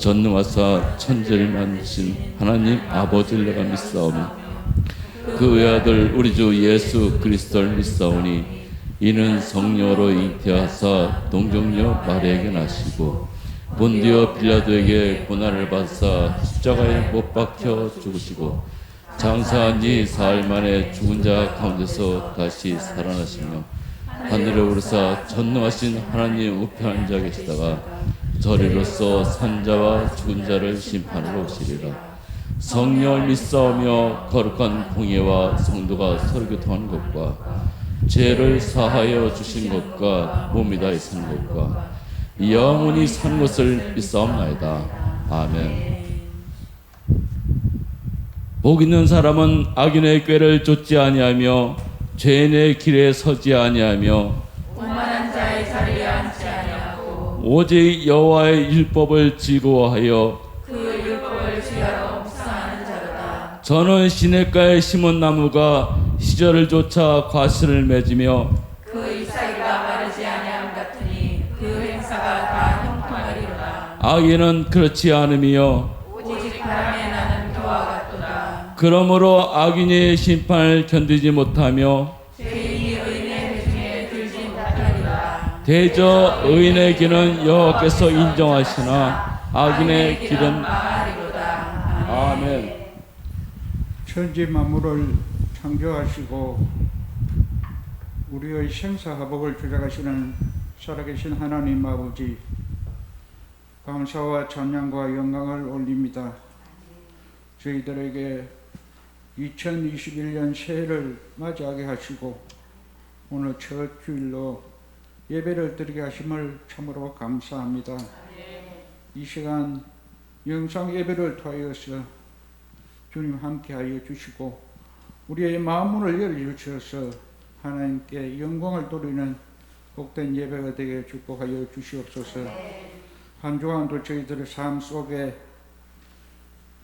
전능하사 천지를 만드신 하나님 아버지를 내가 믿사오니 그 외아들 우리 주 예수 그리스도를 믿사오니 이는 성령으로 잉태하사 동정녀 마리아에게 나시고 본디오 빌라도에게 고난을 받사 십자가에 못 박혀 죽으시고 장사한 지 사흘 만에 죽은 자 가운데서 다시 살아나시며 하늘에 오르사 전능하신 하나님 우편한 자 계시다가 저리로서 산자와 죽은 자를 심판하러 오시리라. 성령을 믿사오며 거룩한 공예와 성도가 서로 교통하는 것과 죄를 사하여 주신 것과 몸이 다해 산 것과 영원히 산 것을 믿사옵나이다. 아멘. 복 있는 사람은 악인의 꾀를 쫓지 아니하며 죄인의 길에 서지 아니하며 오만한 자의 자리에 앉지 아니하고 오직 여호와의 율법을 즐거워하여 그 율법을 지하로 묵상하는 자로다. 저는 시냇가에 심은 나무가 시절을 쫓아 과실을 맺으며 그 잎사귀가 마르지 아니함 같으니 그 행사가 다 형통하리로다. 악인은 그렇지 않으며 오직 바람에 나는 겨와 같도다. 그러므로 악인이 심판을 견디지 못하며 죄인이 의인의 회중에 들지 못하리라. 대저 의인의 길은 여호와께서 인정하시나 악인의 길은 망하리로다. 아멘. 천지 만물을 창조하시고 우리의 생사화복을 주장하시는 살아계신 하나님 아버지, 감사와 찬양과 영광을 올립니다. 저희들에게 2021년 새해를 맞이하게 하시고 오늘 첫 주일로 예배를 드리게 하심을 참으로 감사합니다. 이 시간 영상 예배를 통하여서 주님 함께하여 주시고 우리의 마음문을 열어주셔서 하나님께 영광을 돌리는 복된 예배가 되게 축복하여 주시옵소서. 한 주간도 저희들의 삶 속에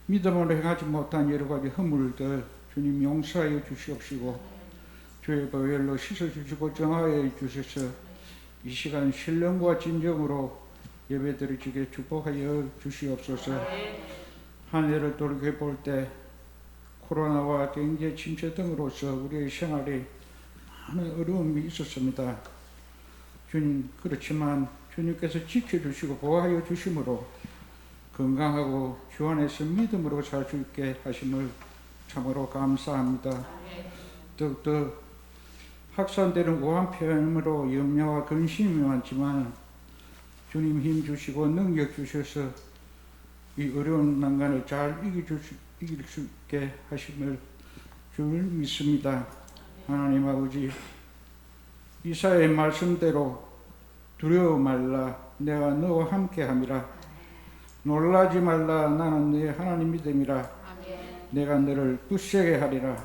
믿음으로 행하지 못한 여러 가지 허물들 주님 용서하여 주시옵시고 주의 보혈로 씻어주시고 정하여 주셔서 이 시간 신령과 진정으로 예배드리시게 축복하여 주시옵소서. 한 해를 돌이켜볼 때 코로나와 경제 침체 등으로서 우리의 생활에 많은 어려움이 있었습니다. 주님, 그렇지만 주님께서 지켜주시고 보호하여 주심으로 건강하고 주 안에서 믿음으로 살 수 있게 하심을 참으로 감사합니다. 더욱더 확산되는 우한폐렴으로 염려와 근심이 많지만 주님 힘 주시고 능력 주셔서 이 어려운 난간을 잘 이길 수 있게 하심을 줄 믿습니다. 하나님 아버지, 이사야의 말씀대로 두려워 말라, 내가 너와 함께함이라. 놀라지 말라, 나는 너의 하나님이 됨이라. 내가 너를 굳세게 하리라.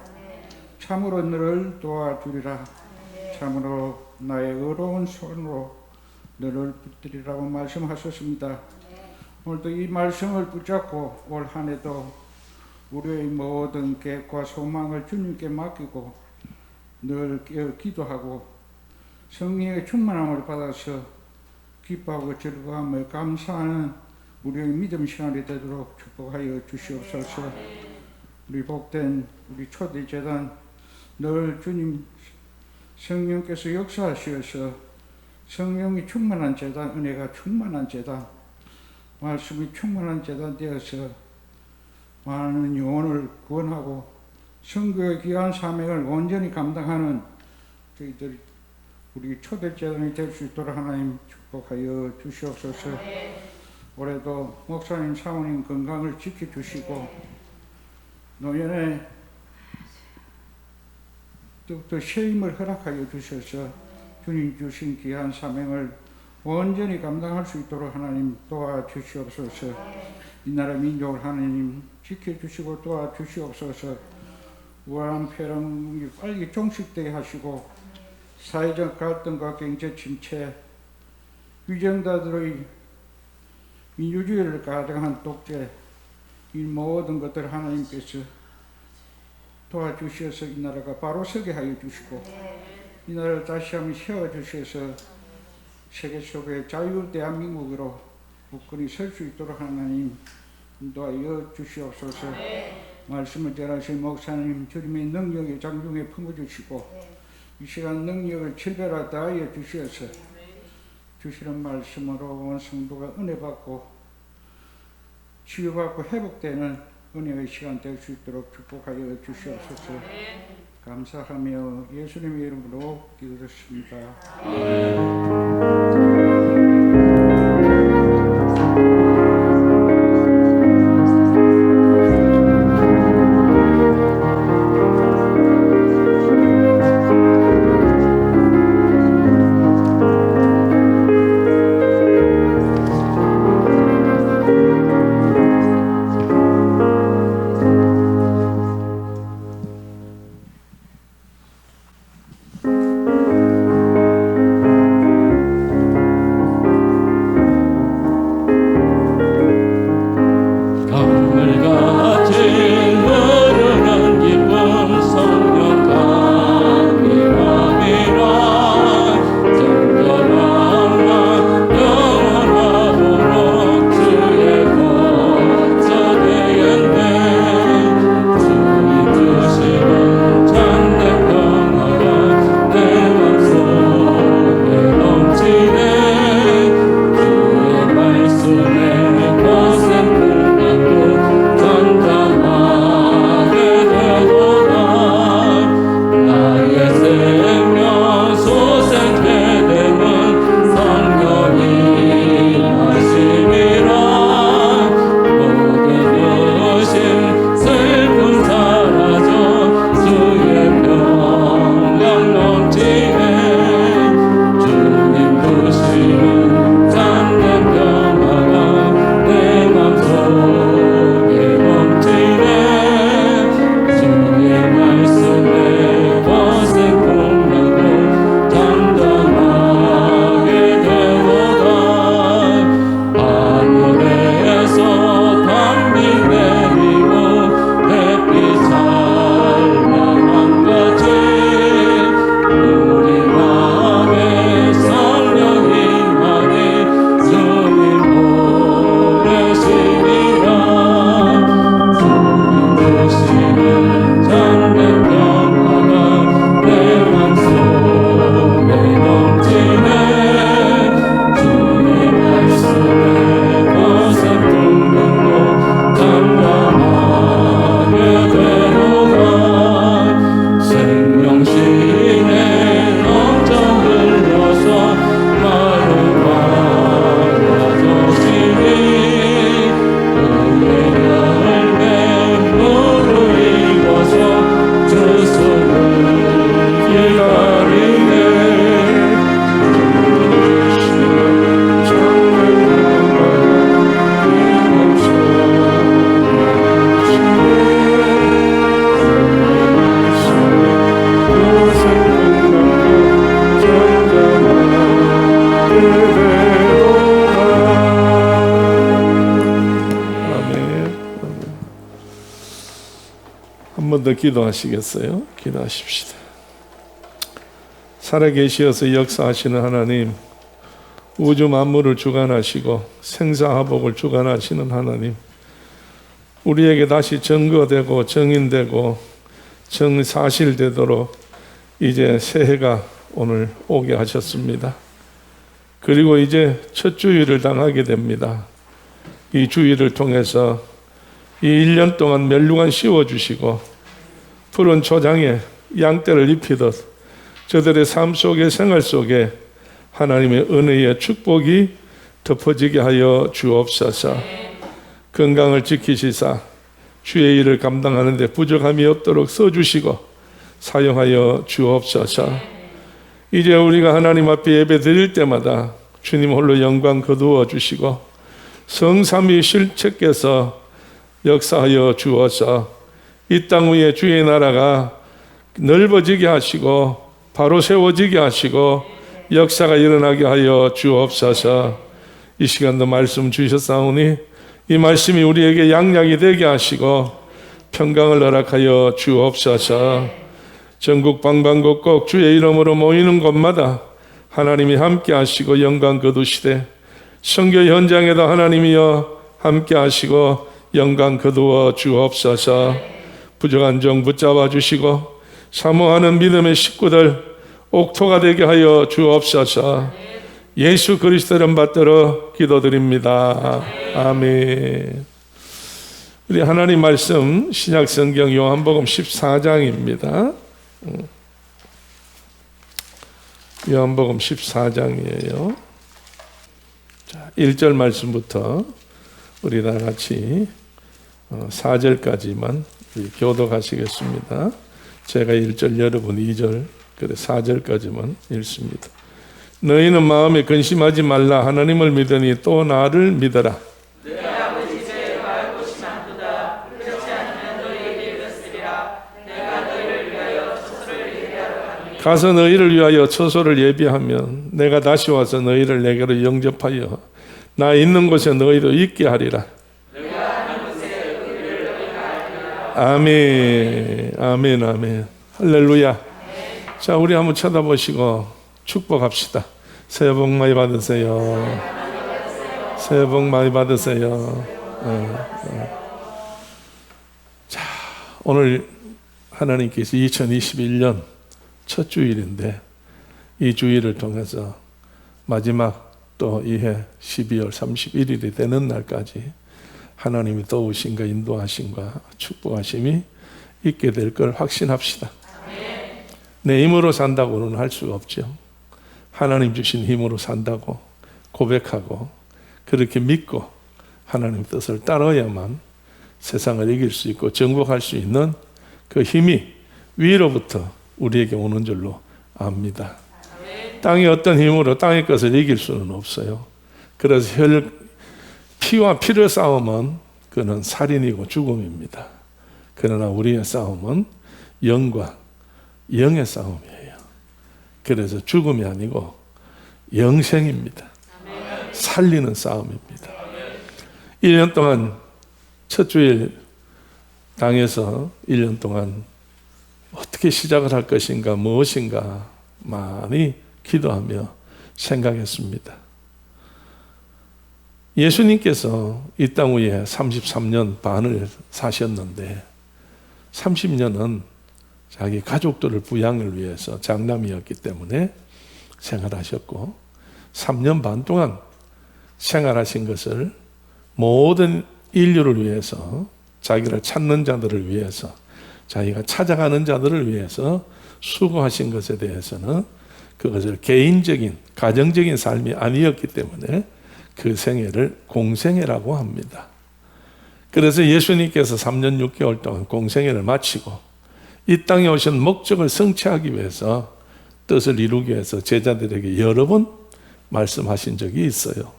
참으로 너를 도와주리라. 참으로 나의 의로운 손으로 너를 붙들이라고 말씀하셨습니다. 오늘도 이 말씀을 붙잡고 올 한 해도 우리의 모든 계획과 소망을 주님께 맡기고 늘 기도하고 성령의 충만함을 받아서 기뻐하고 즐거움을 감사하는 우리의 믿음 시간이 되도록 축복하여 주시옵소서. 우리 복된 우리 초대재단 늘 주님 성령께서 역사하셔서 성령이 충만한 재단, 은혜가 충만한 재단, 말씀이 충만한 재단 되어서 많은 영혼을 구원하고 선교의 귀한 사명을 온전히 감당하는 저희들 우리 초대재단이 될 수 있도록 하나님 축복하여 주시옵소서. 올해도 목사님, 사모님 건강을 지켜주시고 노년에 또 쉐임을 허락하여 주셔서 주님 주신 귀한 사명을 온전히 감당할 수 있도록 하나님 도와주시옵소서. 이 나라 민족을 하나님 지켜주시고 도와주시옵소서. 우한폐렴이 빨리 종식되게 하시고 사회적 갈등과 경제 침체, 위정자들의 민주주의를 가장한 독재, 이 모든 것들을 하나님께서 도와주셔서 이 나라가 바로 서게 하여 주시고 이 나라를 다시 한번 세워주셔서 세계 속의 자유 대한민국으로 굳건히 설 수 있도록 하나님 인도하여 주시옵소서. 말씀을 전하신 목사님 주님의 능력의 장중에 품어주시고 이 시간 능력을 칠배라 다하여 주셔서 주시는 말씀으로 온 성도가 은혜 받고 치유받고 회복되는 은혜의 시간 될 수 있도록 축복하여 주시옵소서. 감사하며 예수님의 이름으로 기도드렸습니다. 더 기도하시겠어요? 기도하십시다. 살아계시어서 역사하시는 하나님, 우주 만물을 주관하시고 생사화복을 주관하시는 하나님, 우리에게 다시 증거되고 정인되고 정사실되도록 이제 새해가 오늘 오게 하셨습니다. 그리고 이제 첫 주일을 당하게 됩니다. 이 주일을 통해서 이 1년 동안 멸류관 씌워주시고 푸른 초장에 양떼를 입히듯 저들의 삶 속에 생활 속에 하나님의 은혜의 축복이 덮어지게 하여 주옵소서. 건강을 지키시사 주의 일을 감당하는 데 부족함이 없도록 써주시고 사용하여 주옵소서. 이제 우리가 하나님 앞에 예배 드릴 때마다 주님 홀로 영광 거두어 주시고 성삼위 실체께서 역사하여 주어서 이 땅 위에 주의 나라가 넓어지게 하시고 바로 세워지게 하시고 역사가 일어나게 하여 주옵소서. 이 시간도 말씀 주셨사오니 이 말씀이 우리에게 양약이 되게 하시고 평강을 허락하여 주옵소서. 전국 방방곡곡 주의 이름으로 모이는 곳마다 하나님이 함께 하시고 영광 거두시되 선교 현장에도 하나님이여 함께 하시고 영광 거두어 주옵소서. 부족한 종 붙잡아 주시고 사모하는 믿음의 식구들 옥토가 되게 하여 주옵소서. 예수 그리스도 이름 받들어 기도드립니다. 아멘. 우리 하나님 말씀 신약성경 요한복음 14장입니다. 요한복음 14장이에요. 자, 1절 말씀부터 우리 다 같이 4절까지만 교독하시겠습니다. 제가 1절, 여러분 2절, 그래 4절까지만 읽습니다. 너희는 마음에 근심하지 말라. 하나님을 믿으니 또 나를 믿어라. 내 아버지 집에 갈 곳이 많도다. 그렇지 않으면 너희에게 이르시리라. 내가 너희를 위하여 처소를 예비하러 가노니 가서 너희를 위하여 처소를 예비하면 내가 다시 와서 너희를 내게로 영접하여 나 있는 곳에 너희도 있게 하리라. 내가 하는 곳에 너희를 너희가 알리라. 아멘, 아멘, 아멘. 할렐루야. 자, 우리 한번 쳐다보시고 축복합시다. 새해 복 많이 받으세요. 새해 복 많이 받으세요. 자, 오늘 하나님께서 2021년 첫 주일인데 이 주일을 통해서 마지막 또 이해 12월 31일이 되는 날까지 하나님이 도우심과 인도하심과 축복하심이 있게 될 걸 확신합시다. 내 힘으로 산다고는 할 수가 없죠. 하나님 주신 힘으로 산다고 고백하고 그렇게 믿고 하나님 뜻을 따라야만 세상을 이길 수 있고 정복할 수 있는 그 힘이 위로부터 우리에게 오는 줄로 압니다. 땅의 어떤 힘으로 땅의 것을 이길 수는 없어요. 그래서 피와 피의 싸움은 그는 살인이고 죽음입니다. 그러나 우리의 싸움은 영과 영의 싸움이에요. 그래서 죽음이 아니고 영생입니다. 살리는 싸움입니다. 1년 동안 첫 주일 당에서 1년 동안 어떻게 시작을 할 것인가 무엇인가 많이 기도하며 생각했습니다. 예수님께서 이 땅 위에 33년 반을 사셨는데 30년은 자기 가족들을 부양을 위해서 장남이었기 때문에 생활하셨고 3년 반 동안 생활하신 것을 모든 인류를 위해서 자기를 찾는 자들을 위해서 자기가 찾아가는 자들을 위해서 수고하신 것에 대해서는 그것을 개인적인 가정적인 삶이 아니었기 때문에 그 생애를 공생애라고 합니다. 그래서 예수님께서 3년 6개월 동안 공생애를 마치고 이 땅에 오신 목적을 성취하기 위해서 뜻을 이루기 위해서 제자들에게 여러 번 말씀하신 적이 있어요.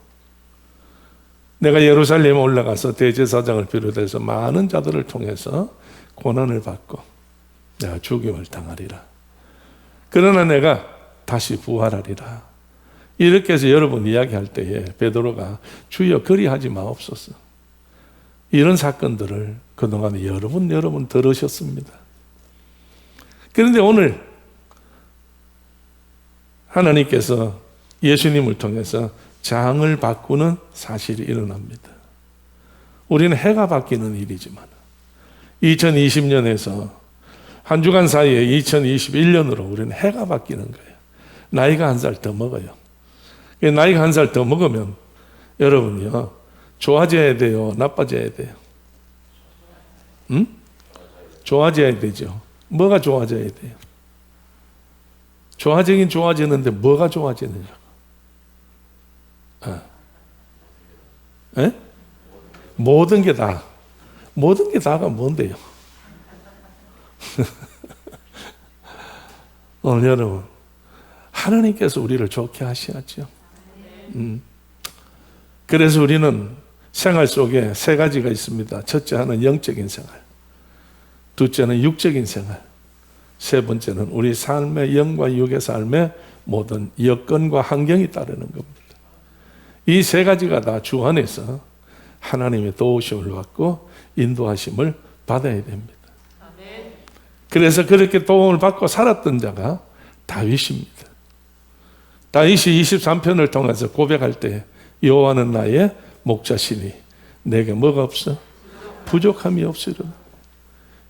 내가 예루살렘에 올라가서 대제사장을 비롯해서 많은 자들을 통해서 고난을 받고 내가 죽임을 당하리라. 그러나 내가 다시 부활하리라. 이렇게 해서 여러분 이야기할 때에 베드로가 주여 그리하지 마옵소서. 이런 사건들을 그동안 여러 번 들으셨습니다. 그런데 오늘 하나님께서 예수님을 통해서 장을 바꾸는 사실이 일어납니다. 우리는 해가 바뀌는 일이지만 2020년에서 한 주간 사이에 2021년으로 우리는 해가 바뀌는 거예요. 나이가 한 살 더 먹어요. 나이가 한 살 더 먹으면 여러분이요, 좋아져야 돼요, 나빠져야 돼요? 좋아져야 되죠. 뭐가 좋아져야 돼요? 좋아지긴 좋아지는데 뭐가 좋아지느냐? 모든 게 다가 뭔데요? 오늘 여러분, 하나님께서 우리를 좋게 하셔야죠. 그래서 우리는 생활 속에 세 가지가 있습니다. 첫째 하나는 영적인 생활, 둘째는 육적인 생활, 세 번째는 우리 삶의 영과 육의 삶의 모든 여건과 환경이 따르는 겁니다. 이 세 가지가 다 주 안에서 하나님의 도우심을 받고 인도하심을 받아야 됩니다. 그래서 그렇게 도움을 받고 살았던 자가 다윗입니다. 다윗이 23편을 통해서 고백할 때 여호와는 나의 목자시니 내게 뭐가 없어? 부족함이 없으리로다.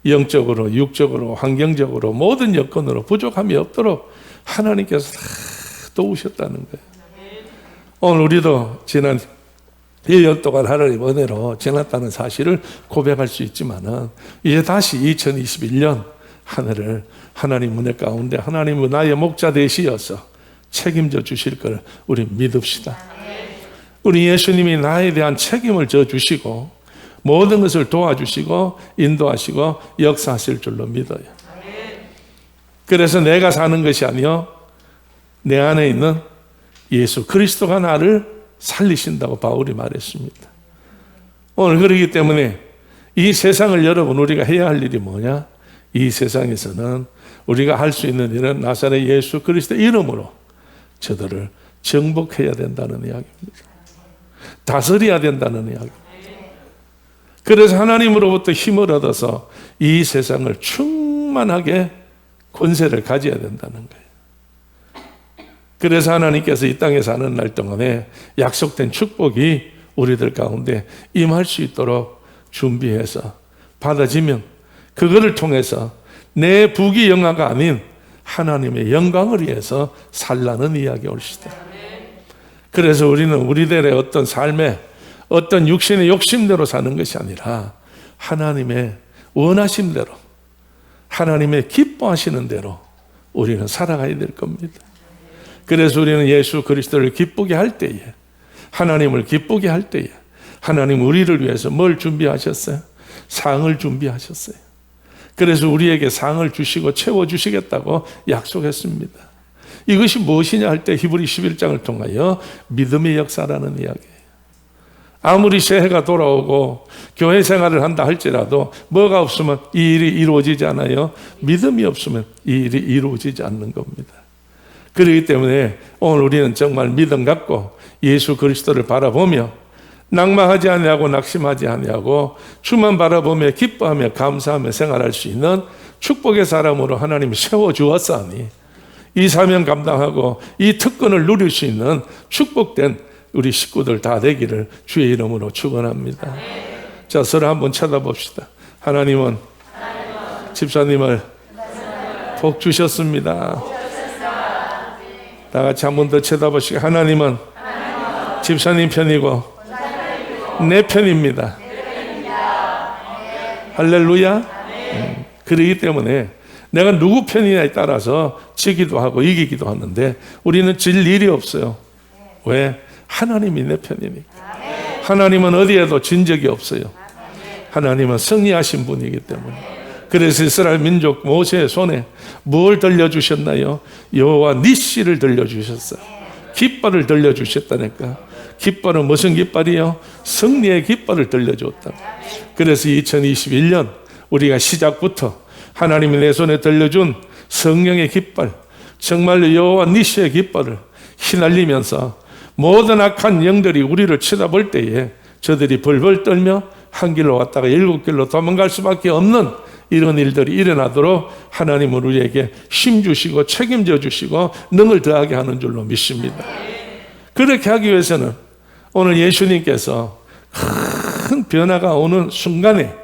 영적으로, 육적으로, 환경적으로 모든 여건으로 부족함이 없도록 하나님께서 다 도우셨다는 거예요. 오늘 우리도 지난 1년 동안 하나님 은혜로 지났다는 사실을 고백할 수 있지만 이제 다시 2021년 한 해를 하나님 은혜 가운데 하나님은 나의 목자 되시어서 책임져 주실 걸 우리 믿읍시다. 우리 예수님이 나에 대한 책임을 져 주시고 모든 것을 도와주시고 인도하시고 역사하실 줄로 믿어요. 그래서 내가 사는 것이 아니요 내 안에 있는 예수 그리스도가 나를 살리신다고 바울이 말했습니다. 오늘 그러기 때문에 이 세상을 여러분 우리가 해야 할 일이 뭐냐? 이 세상에서는 우리가 할 수 있는 일은 나사렛 예수 그리스도의 이름으로 저들을 정복해야 된다는 이야기입니다. 다스려야 된다는 이야기입니다. 그래서 하나님으로부터 힘을 얻어서 이 세상을 충만하게 권세를 가져야 된다는 거예요. 그래서 하나님께서 이 땅에 사는 날 동안에 약속된 축복이 우리들 가운데 임할 수 있도록 준비해서 받아지면 그거를 통해서 내 부귀영화가 아닌 하나님의 영광을 위해서 살라는 이야기 올시다. 그래서 우리는 우리들의 어떤 삶에 어떤 육신의 욕심대로 사는 것이 아니라 하나님의 원하심대로 하나님의 기뻐하시는 대로 우리는 살아가야 될 겁니다. 그래서 우리는 예수 그리스도를 기쁘게 할 때에 하나님을 기쁘게 할 때에 하나님 우리를 위해서 뭘 준비하셨어요? 상을 준비하셨어요. 그래서 우리에게 상을 주시고 채워주시겠다고 약속했습니다. 이것이 무엇이냐 할 때 히브리 11장을 통하여 믿음의 역사라는 이야기예요. 아무리 새해가 돌아오고 교회 생활을 한다 할지라도 뭐가 없으면 이 일이 이루어지지 않아요. 믿음이 없으면 이 일이 이루어지지 않는 겁니다. 그렇기 때문에 오늘 우리는 정말 믿음 갖고 예수 그리스도를 바라보며 낭망하지 아니하고 낙심하지 아니하고 주만 바라보며 기뻐하며 감사하며 생활할 수 있는 축복의 사람으로 하나님이 세워주었사니 이 사명 감당하고 이 특권을 누릴 수 있는 축복된 우리 식구들 다 되기를 주의 이름으로 축원합니다. 자, 서로 한번 쳐다봅시다. 하나님은 집사님을 복 주셨습니다. 다 같이 한 번 더 쳐다보시고 하나님은 집사님 편이고 내 편입니다. 할렐루야. 그러기 때문에 내가 누구 편이냐에 따라서 지기도 하고 이기기도 하는데 우리는 질 일이 없어요. 왜? 하나님이 내 편이니까. 하나님은 어디에도 진 적이 없어요. 하나님은 승리하신 분이기 때문에. 그래서 이스라엘 민족 모세의 손에 뭘 들려주셨나요? 여호와 니시를 들려주셨어요. 깃발을 들려주셨다니까. 깃발은 무슨 깃발이요? 승리의 깃발을 들려줬다. 그래서 2021년 우리가 시작부터 하나님이 내 손에 들려준 성령의 깃발, 정말로 여호와 니시의 깃발을 휘날리면서 모든 악한 영들이 우리를 쳐다볼 때에 저들이 벌벌 떨며 한 길로 왔다가 7길로 도망갈 수밖에 없는 이런 일들이 일어나도록 하나님은 우리에게 힘 주시고 책임져 주시고 능을 더하게 하는 줄로 믿습니다. 그렇게 하기 위해서는 오늘 예수님께서 큰 변화가 오는 순간에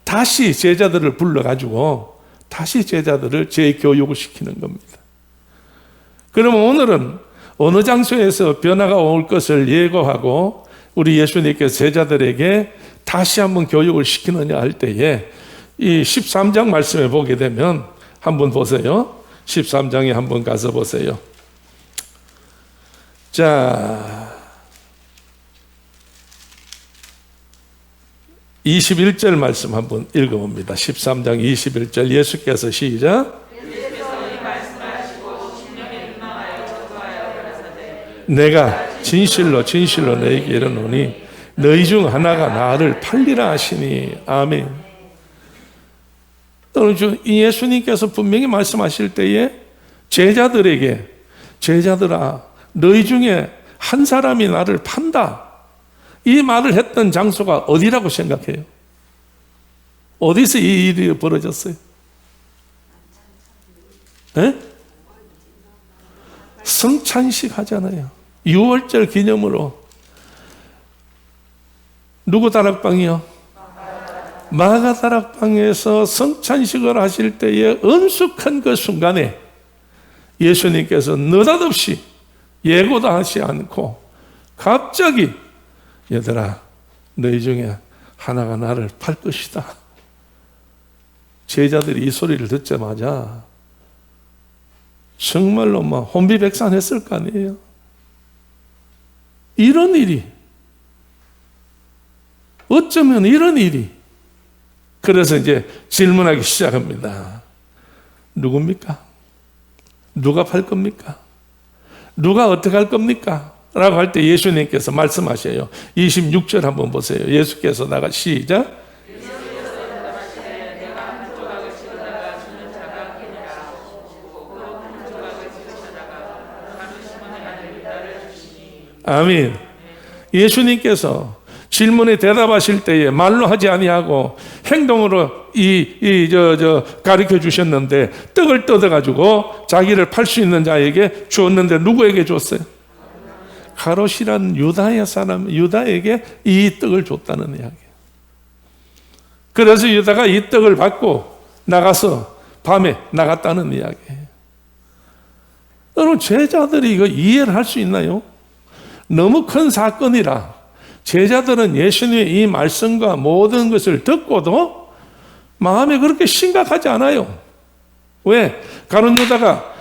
다시 제자들을 불러가지고 다시 제자들을 재교육을 시키는 겁니다. 그러면 오늘은 어느 장소에서 변화가 올 것을 예고하고 우리 예수님께서 제자들에게 다시 한번 교육을 시키느냐 할 때에 이 13장 말씀에 보게 되면 한번 보세요. 13장에 한번 가서 보세요. 자, 21절 말씀 한번 읽어봅니다. 13장 21절 예수께서 시작. 내가 진실로 진실로 너희에게 이르노니 너희 중 하나가 나를 팔리라 하시니. 아멘. 이 예수님께서 분명히 말씀하실 때에 제자들아 너희 중에 한 사람이 나를 판다, 이 말을 했던 장소가 어디라고 생각해요? 어디서 이 일이 벌어졌어요? 네? 성찬식 하잖아요. 6월절 기념으로. 누구 다락방이요? 마가 다락방에서 성찬식을 하실 때에 엄숙한 그 순간에 예수님께서 느닷없이 예고도 하지 않고 갑자기 얘들아 너희 중에 하나가 나를 팔 것이다. 제자들이 이 소리를 듣자마자 정말로 막 혼비백산했을 거 아니에요. 이런 일이, 어쩌면 이런 일이. 그래서 이제 질문하기 시작합니다. 누굽니까? 누가 팔 겁니까? 누가 어떻게 할 겁니까? 라고 할 때 예수님께서 말씀하셔요. 26절 한번 보세요. 예수께서 나가 시작. 아멘. 예수님께서 질문에 대답하실 때에 말로 하지 아니하고 행동으로 가르쳐 주셨는데 떡을 뜯어가지고 자기를 팔 수 있는 자에게 주었는데 누구에게 줬어요? 가롯이란 유다에게 이 떡을 줬다는 이야기예요. 그래서 유다가 이 떡을 받고 나가서 밤에 나갔다는 이야기예요. 여러분, 제자들이 이거 이해를 할 수 있나요? 너무 큰 사건이라 제자들은 예수님의 이 말씀과 모든 것을 듣고도 마음에 그렇게 심각하지 않아요. 왜? 가룟 유다가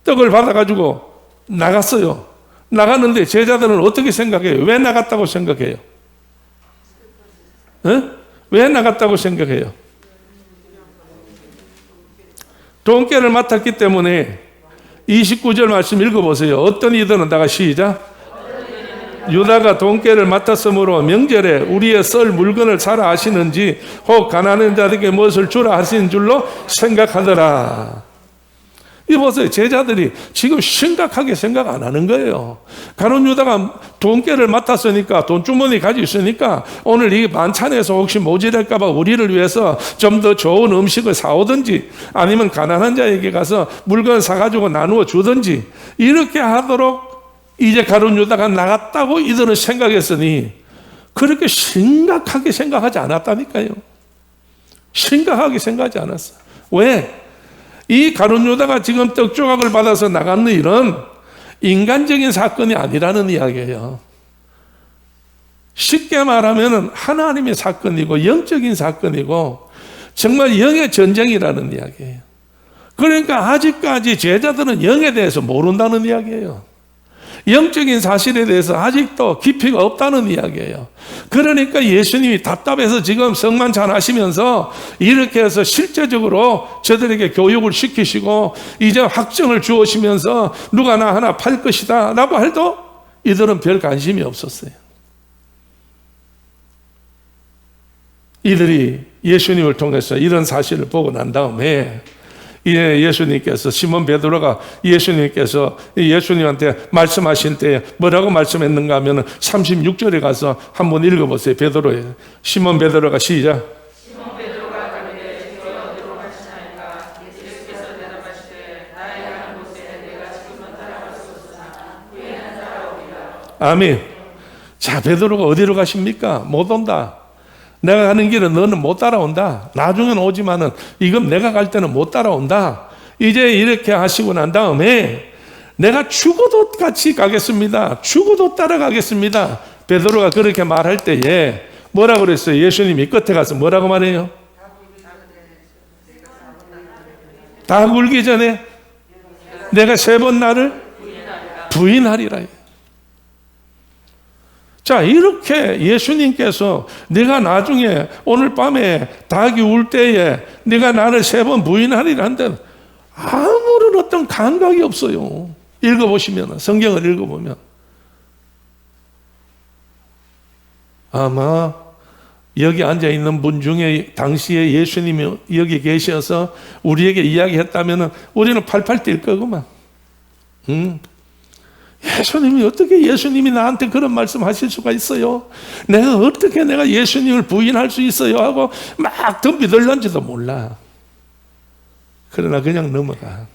떡을 받아가지고 나갔어요. 나갔는데 제자들은 어떻게 생각해요? 왜 나갔다고 생각해요? 왜 나갔다고 생각해요? 돈깨를 맡았기 때문에 29절 말씀 읽어보세요. 어떤 이들은 다가 시작. 유다가 돈깨를 맡았으므로 명절에 우리의 썰 물건을 사라 하시는지 혹 가난한 자들에게 무엇을 주라 하시는 줄로 생각하더라. 이 보세요. 제자들이 지금 심각하게 생각 안 하는 거예요. 가룟 유다가 돈깨를 맡았으니까, 돈주머니 가지고 있으니까 오늘 이 반찬에서 혹시 모자랄까 봐 우리를 위해서 좀 더 좋은 음식을 사오든지 아니면 가난한 자에게 가서 물건 사가지고 나누어 주든지 이렇게 하도록 이제 가룟 유다가 나갔다고 이들은 생각했으니 그렇게 심각하게 생각하지 않았다니까요. 심각하게 생각하지 않았어. 왜? 이 가룟 유다가 지금 떡 조각을 받아서 나가는 일은 인간적인 사건이 아니라는 이야기예요. 쉽게 말하면 하나님의 사건이고 영적인 사건이고 정말 영의 전쟁이라는 이야기예요. 그러니까 아직까지 제자들은 영에 대해서 모른다는 이야기예요. 영적인 사실에 대해서 아직도 깊이가 없다는 이야기예요. 그러니까 예수님이 답답해서 지금 성만찬 하시면서 이렇게 해서 실제적으로 저들에게 교육을 시키시고 이제 확정을 주시면서 누가 나 하나 팔 것이다 라고 해도 이들은 별 관심이 없었어요. 이들이 예수님을 통해서 이런 사실을 보고 난 다음에 예수님께서 시몬 베드로가 예수님께서 예수님한테 말씀하신 때에 뭐라고 말씀했는가 하면 36절에 가서 한번 읽어보세요. 베드로예요. 시몬 베드로가 시작. 시몬 베드로가 가로되 주여 어디로 가시나이까? 예수께서 대답하시되 나의 가는 곳에 내가 지금은 따라갈 수 없으나 후에는 따라오리라. 아멘. 자, 베드로가 어디로 가십니까? 못 온다. 내가 가는 길은 너는 못 따라온다. 나중에는 오지만은 이건 내가 갈 때는 못 따라온다. 이제 이렇게 하시고 난 다음에 내가 죽어도 같이 가겠습니다. 죽어도 따라가겠습니다. 베드로가 그렇게 말할 때에 뭐라고 그랬어요? 예수님이 끝에 가서 뭐라고 말해요? 다 굴기 전에 내가 3번 나를 부인하리라. 자, 이렇게 예수님께서 네가 나중에 오늘 밤에 닭이 울 때에 네가 나를 3번 부인하리라 한데 아무런 어떤 감각이 없어요. 읽어보시면, 성경을 읽어보면 아마 여기 앉아있는 분 중에 당시에 예수님이 여기 계셔서 우리에게 이야기했다면 우리는 팔팔 뛸 거구만. 예수님이 어떻게 예수님이 나한테 그런 말씀 하실 수가 있어요? 내가 어떻게 내가 예수님을 부인할 수 있어요? 하고 막 덤비들는지도 몰라. 그러나 그냥 넘어가.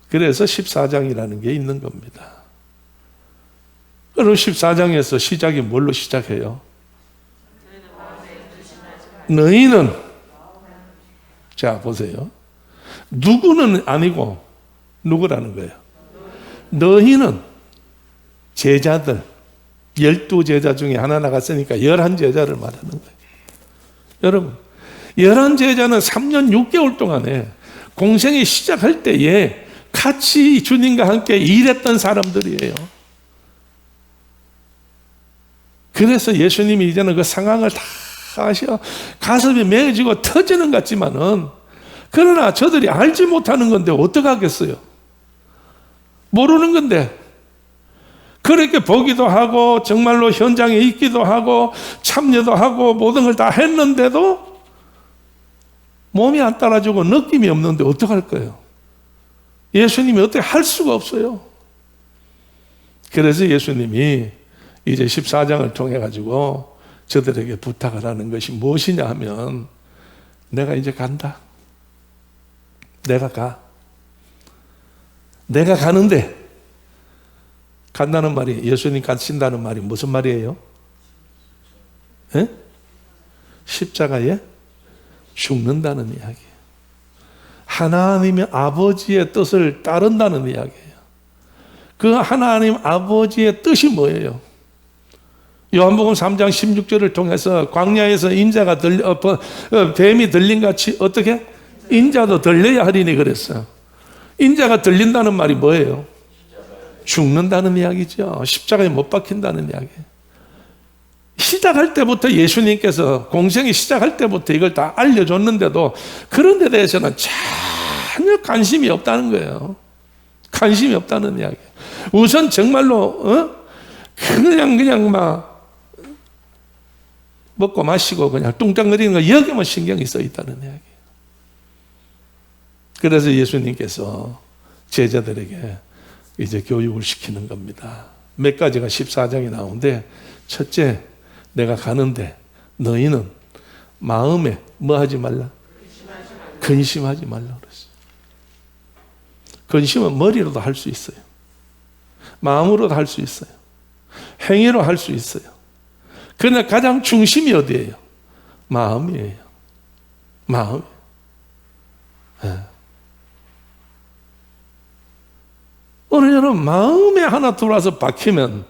그래서 14장이라는 게 있는 겁니다. 그리고 14장에서 시작이 뭘로 시작해요? 너희는, 자 보세요. 누구는 아니고 누구라는 거예요? 너희는 제자들, 12제자 중에 하나 나갔으니까 11제자를 말하는 거예요. 여러분, 11제자는 3년 6개월 동안에 공생이 시작할 때에 같이 주님과 함께 일했던 사람들이에요. 그래서 예수님이 이제는 그 상황을 다 아셔. 가슴이 맹해지고 터지는 것 같지만은, 그러나 저들이 알지 못하는 건데 어떡하겠어요? 모르는 건데 그렇게 보기도 하고 정말로 현장에 있기도 하고 참여도 하고 모든 걸 다 했는데도 몸이 안 따라주고 느낌이 없는데 어떡할 거예요? 예수님이 어떻게 할 수가 없어요. 그래서 예수님이 이제 14장을 통해 가지고 저들에게 부탁을 하는 것이 무엇이냐 하면, 내가 이제 간다. 내가 가. 내가 가는데, 간다는 말이, 예수님 가신다는 말이 무슨 말이에요? 에? 십자가에 죽는다는 이야기예요. 하나님의 아버지의 뜻을 따른다는 이야기예요. 그 하나님 아버지의 뜻이 뭐예요? 요한복음 3장 16절을 통해서 광야에서 인자가 뱀이 들린 같이 어떻게? 인자도 들려야 하리니 그랬어요. 인자가 들린다는 말이 뭐예요? 죽는다는 이야기죠. 십자가에 못 박힌다는 이야기. 시작할 때부터 예수님께서, 공생이 시작할 때부터 이걸 다 알려줬는데도 그런 데 대해서는 전혀 관심이 없다는 거예요. 관심이 없다는 이야기. 우선 정말로 그냥 막 먹고 마시고 그냥 뚱땅거리는 거 여기만 신경이 써 있다는 이야기. 그래서 예수님께서 제자들에게 이제 교육을 시키는 겁니다. 몇 가지가 14장에 나오는데, 첫째, 내가 가는데 너희는 마음에 뭐 하지 말라? 근심하지 말라 그랬어요. 근심은 머리로도 할 수 있어요. 마음으로도 할 수 있어요. 행위로 할 수 있어요. 그러나 가장 중심이 어디예요? 마음이에요. 마음. 네. 오늘 여러분, 마음에 하나 들어와서 박히면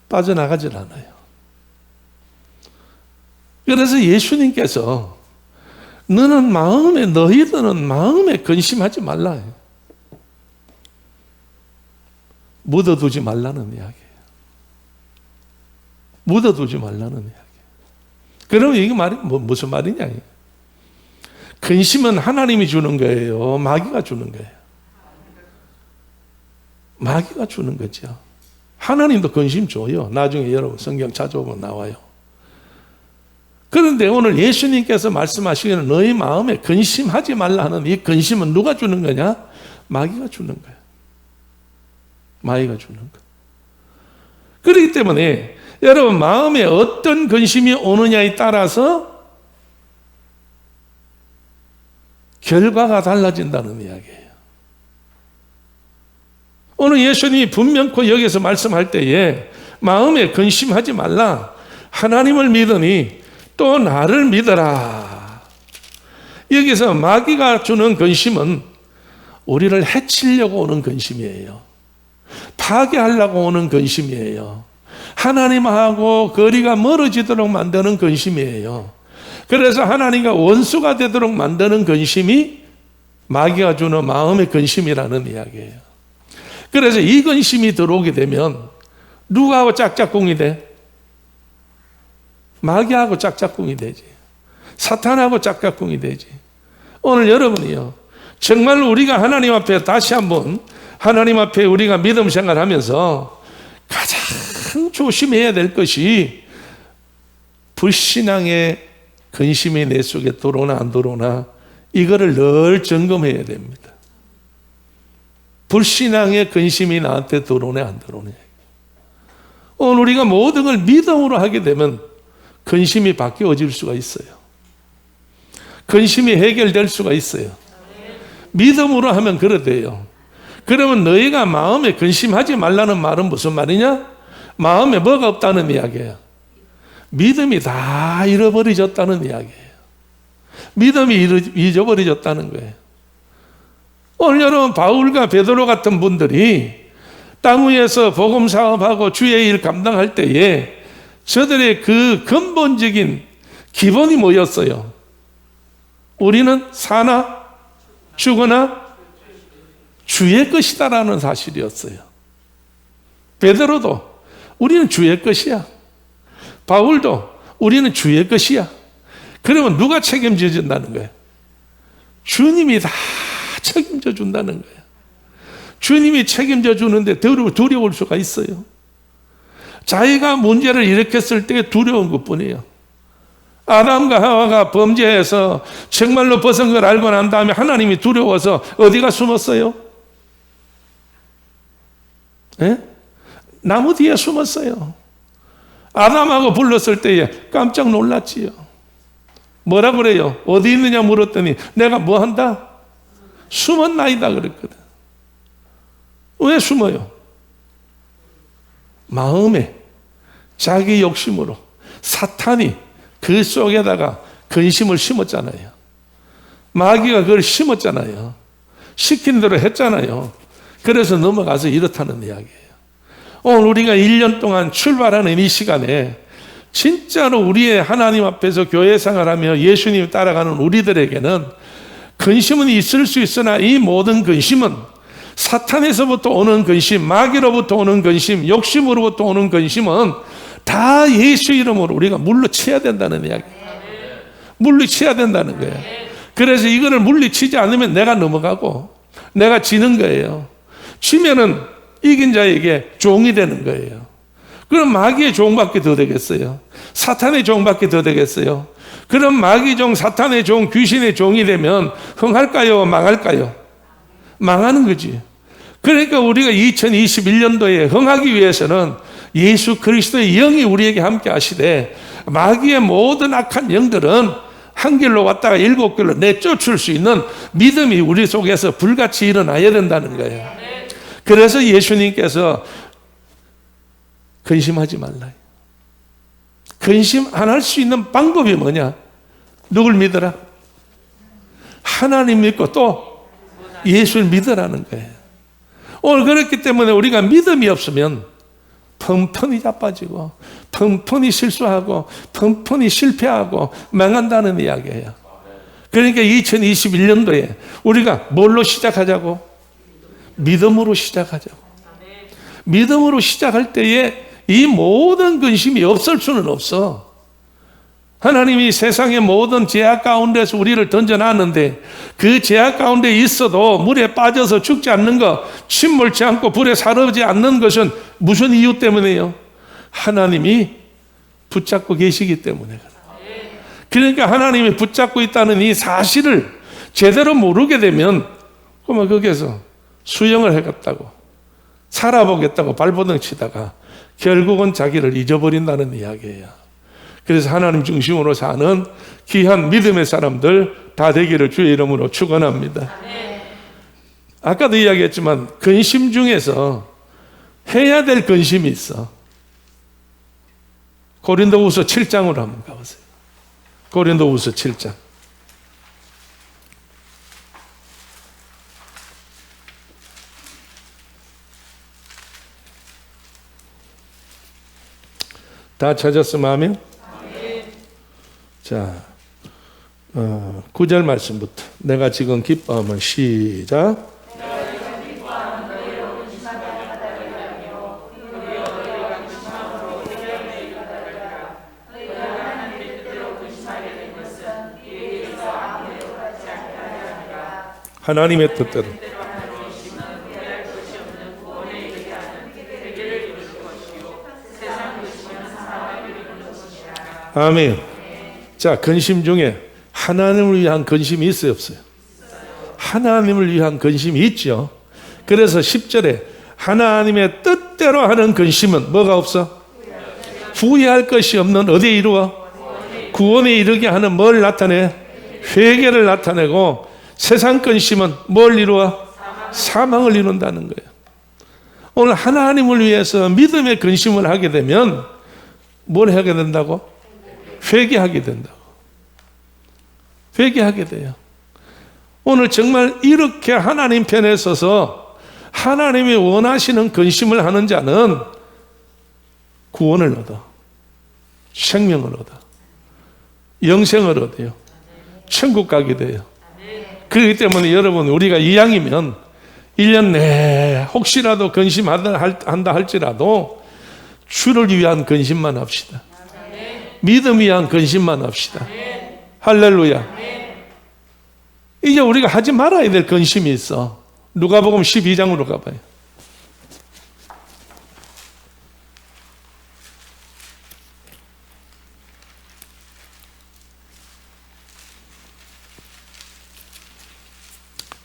빠져나가질 않아요. 그래서 예수님께서 너희들은 마음에 근심하지 말라. 묻어두지 말라는 이야기예요. 묻어두지 말라는 이야기. 그러면 이게 무슨 말이냐? 근심은 하나님이 주는 거예요? 마귀가 주는 거예요? 마귀가 주는 거죠. 하나님도 근심 줘요. 나중에 여러분 성경 찾아보면 나와요. 그런데 오늘 예수님께서 말씀하시기는 너희 마음에 근심하지 말라 하는 이 근심은 누가 주는 거냐? 마귀가 주는 거야. 마귀가 주는 거. 그렇기 때문에 여러분 마음에 어떤 근심이 오느냐에 따라서 결과가 달라진다는 이야기예요. 오늘 예수님이 분명코 여기서 말씀할 때에 마음에 근심하지 말라. 하나님을 믿으니 또 나를 믿어라. 여기서 마귀가 주는 근심은 우리를 해치려고 오는 근심이에요. 파괴하려고 오는 근심이에요. 하나님하고 거리가 멀어지도록 만드는 근심이에요. 그래서 하나님과 원수가 되도록 만드는 근심이 마귀가 주는 마음의 근심이라는 이야기예요. 그래서 이 근심이 들어오게 되면 누구하고 짝짝꿍이 돼? 마귀하고 짝짝꿍이 되지. 사탄하고 짝짝꿍이 되지. 오늘 여러분이요, 정말 우리가 하나님 앞에 다시 한번 하나님 앞에 우리가 믿음 생활하면서 가장 조심해야 될 것이 불신앙의 근심이 내 속에 들어오나 안 들어오나 이거를 늘 점검해야 됩니다. 불신앙의 근심이 나한테 들어오네 안 들어오네. 오늘 우리가 모든 걸 믿음으로 하게 되면 근심이 바뀌어질 수가 있어요. 근심이 해결될 수가 있어요. 믿음으로 하면 그래돼요. 그러면 너희가 마음에 근심하지 말라는 말은 무슨 말이냐? 마음에 뭐가 없다는 이야기예요. 믿음이 다 잃어버려졌다는 이야기예요. 믿음이 잊어버려졌다는 거예요. 오늘 여러분 바울과 베드로 같은 분들이 땅 위에서 복음 사업하고 주의 일 감당할 때에 저들의 그 근본적인 기본이 뭐였어요? 우리는 사나 죽으나 주의 것이다라는 사실이었어요. 베드로도 우리는 주의 것이야. 바울도 우리는 주의 것이야. 그러면 누가 책임져 준다는 거예요? 주님이 다 책임져 준다는 거예요. 주님이 책임져 주는데 두려울 수가 있어요. 자기가 문제를 일으켰을 때 두려운 것뿐이에요. 아담과 하와가 범죄해서 정말로 벗은 걸 알고 난 다음에 하나님이 두려워서 어디가 숨었어요? 예? 나무 뒤에 숨었어요. 아담하고 불렀을 때에 깜짝 놀랐지요. 뭐라 그래요? 어디 있느냐 물었더니 내가 뭐 한다? 숨었나이다 그랬거든. 왜 숨어요? 마음에 자기 욕심으로 사탄이 그 속에다가 근심을 심었잖아요. 마귀가 그걸 심었잖아요. 시킨 대로 했잖아요. 그래서 넘어가서 이렇다는 이야기예요. 오늘 우리가 1년 동안 출발하는 이 시간에 진짜로 우리의 하나님 앞에서 교회 생활하며 예수님 따라가는 우리들에게는 근심은 있을 수 있으나 이 모든 근심은 사탄에서부터 오는 근심, 마귀로부터 오는 근심, 욕심으로부터 오는 근심은 다 예수 이름으로 우리가 물리쳐야 된다는 이야기예요. 물리쳐야 된다는 거예요. 그래서 이거를 물리치지 않으면 내가 넘어가고 내가 지는 거예요. 지면은 이긴 자에게 종이 되는 거예요. 그럼 마귀의 종밖에 더 되겠어요? 사탄의 종밖에 더 되겠어요? 그럼 마귀 종, 사탄의 종, 귀신의 종이 되면 흥할까요? 망할까요? 망하는 거지. 그러니까 우리가 2021년도에 흥하기 위해서는 예수 그리스도의 영이 우리에게 함께 하시되 마귀의 모든 악한 영들은 한 길로 왔다가 7길로 내쫓을 수 있는 믿음이 우리 속에서 불같이 일어나야 된다는 거예요. 그래서 예수님께서 근심하지 말라. 근심 안 할 수 있는 방법이 뭐냐? 누굴 믿어라? 하나님 믿고 또 예수를 믿으라는 거예요. 오늘 그렇기 때문에 우리가 믿음이 없으면 펑펑이 자빠지고 펑펑이 실수하고 펑펑이 실패하고 망한다는 이야기예요. 그러니까 2021년도에 우리가 뭘로 시작하자고? 믿음으로 시작하자고. 믿음으로 시작할 때에 이 모든 근심이 없을 수는 없어. 하나님이 세상의 모든 죄악 가운데서 우리를 던져놨는데 그 죄악 가운데 있어도 물에 빠져서 죽지 않는 것, 침몰치 않고 불에 사르지 않는 것은 무슨 이유 때문에요? 하나님이 붙잡고 계시기 때문에. 그러니까 하나님이 붙잡고 있다는 이 사실을 제대로 모르게 되면 그러면 거기에서 수영을 해갔다고 살아보겠다고 발버둥 치다가 결국은 자기를 잊어버린다는 이야기예요. 그래서 하나님 중심으로 사는 귀한 믿음의 사람들 다 되기를 주의 이름으로 축원합니다. 아까도 이야기했지만 근심 중에서 해야 될 근심이 있어. 고린도후서 7장으로 한번 가보세요. 고린도후서 7장. 다 찾았으면 하면? 자, 9절 말씀부터. 내가 지금 기뻐하면 시작. 하나님의 뜻대로. 아멘. 자, 근심 중에 하나님을 위한 근심이 있어요, 없어요? 하나님을 위한 근심이 있죠. 그래서 10절에 하나님의 뜻대로 하는 근심은 뭐가 없어? 후회할 것이 없는 어디에 이루어? 구원에 이르게 하는 뭘 나타내? 회개를 나타내고 세상 근심은 뭘 이루어? 사망을 이룬다는 거예요. 오늘 하나님을 위해서 믿음의 근심을 하게 되면 뭘 하게 된다고? 회개하게 된다고. 회개하게 돼요. 오늘 정말 이렇게 하나님 편에 서서 하나님이 원하시는 근심을 하는 자는 구원을 얻어. 생명을 얻어. 영생을 얻어요. 천국 가게 돼요. 그렇기 때문에 여러분, 우리가 이왕이면 1년 내에 혹시라도 근심한다 할지라도 주를 위한 근심만 합시다. 믿음 위한 근심만 합시다. 할렐루야. 이제 우리가 하지 말아야 될 근심이 있어. 누가복음 12장으로 가봐요.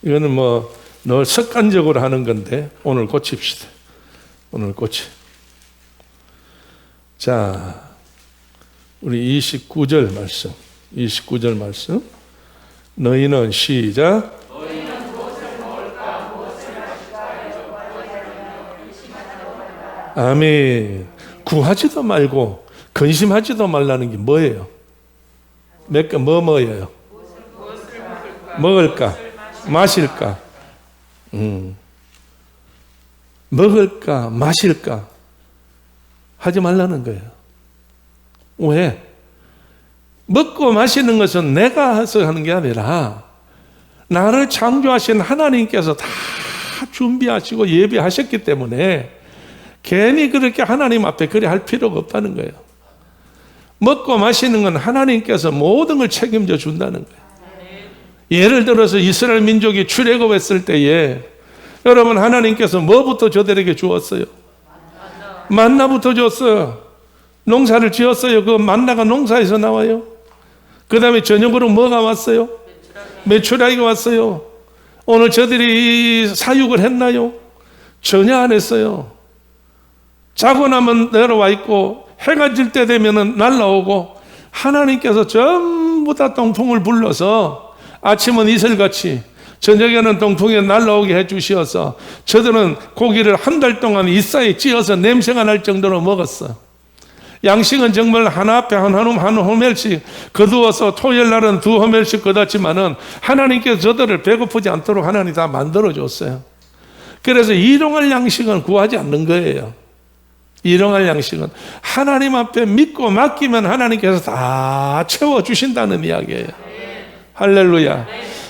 이거는 뭐 늘 습관적으로 하는 건데 오늘 고칩시다. 오늘 고치. 자, 우리 29절 말씀. 29절 말씀. 너희는 시작. 아멘. 구하지도 말고 근심하지도 말라는 게 뭐예요? 뭐예요? 먹을까? 마실까? 먹을까? 마실까? 하지 말라는 거예요. 왜? 먹고 마시는 것은 내가 해서 하는 게 아니라 나를 창조하신 하나님께서 다 준비하시고 예비하셨기 때문에 괜히 그렇게 하나님 앞에 그래 할 필요가 없다는 거예요. 먹고 마시는 건 하나님께서 모든 걸 책임져 준다는 거예요. 예를 들어서 이스라엘 민족이 출애굽했을 때에 여러분, 하나님께서 뭐부터 저들에게 주었어요? 만나부터 줬어요. 농사를 지었어요. 그 만나가 농사에서 나와요. 그 다음에 저녁으로 뭐가 왔어요? 메추라기가 왔어요. 오늘 저들이 사육을 했나요? 전혀 안 했어요. 자고 나면 내려와 있고 해가 질 때 되면 날라오고 하나님께서 전부 다 동풍을 불러서 아침은 이슬같이 저녁에는 동풍에 날라오게 해주시어서 저들은 고기를 한 달 동안 이싸에 찌어서 냄새가 날 정도로 먹었어. 양식은 정말 하나 앞에 한 호멜씩 거두어서 토요일 날은 2호멜씩 거뒀지만은 하나님께서 저들을 배고프지 않도록 하나님 다 만들어줬어요. 그래서 일용할 양식은 구하지 않는 거예요. 일용할 양식은 하나님 앞에 믿고 맡기면 하나님께서 다 채워주신다는 이야기예요. 할렐루야.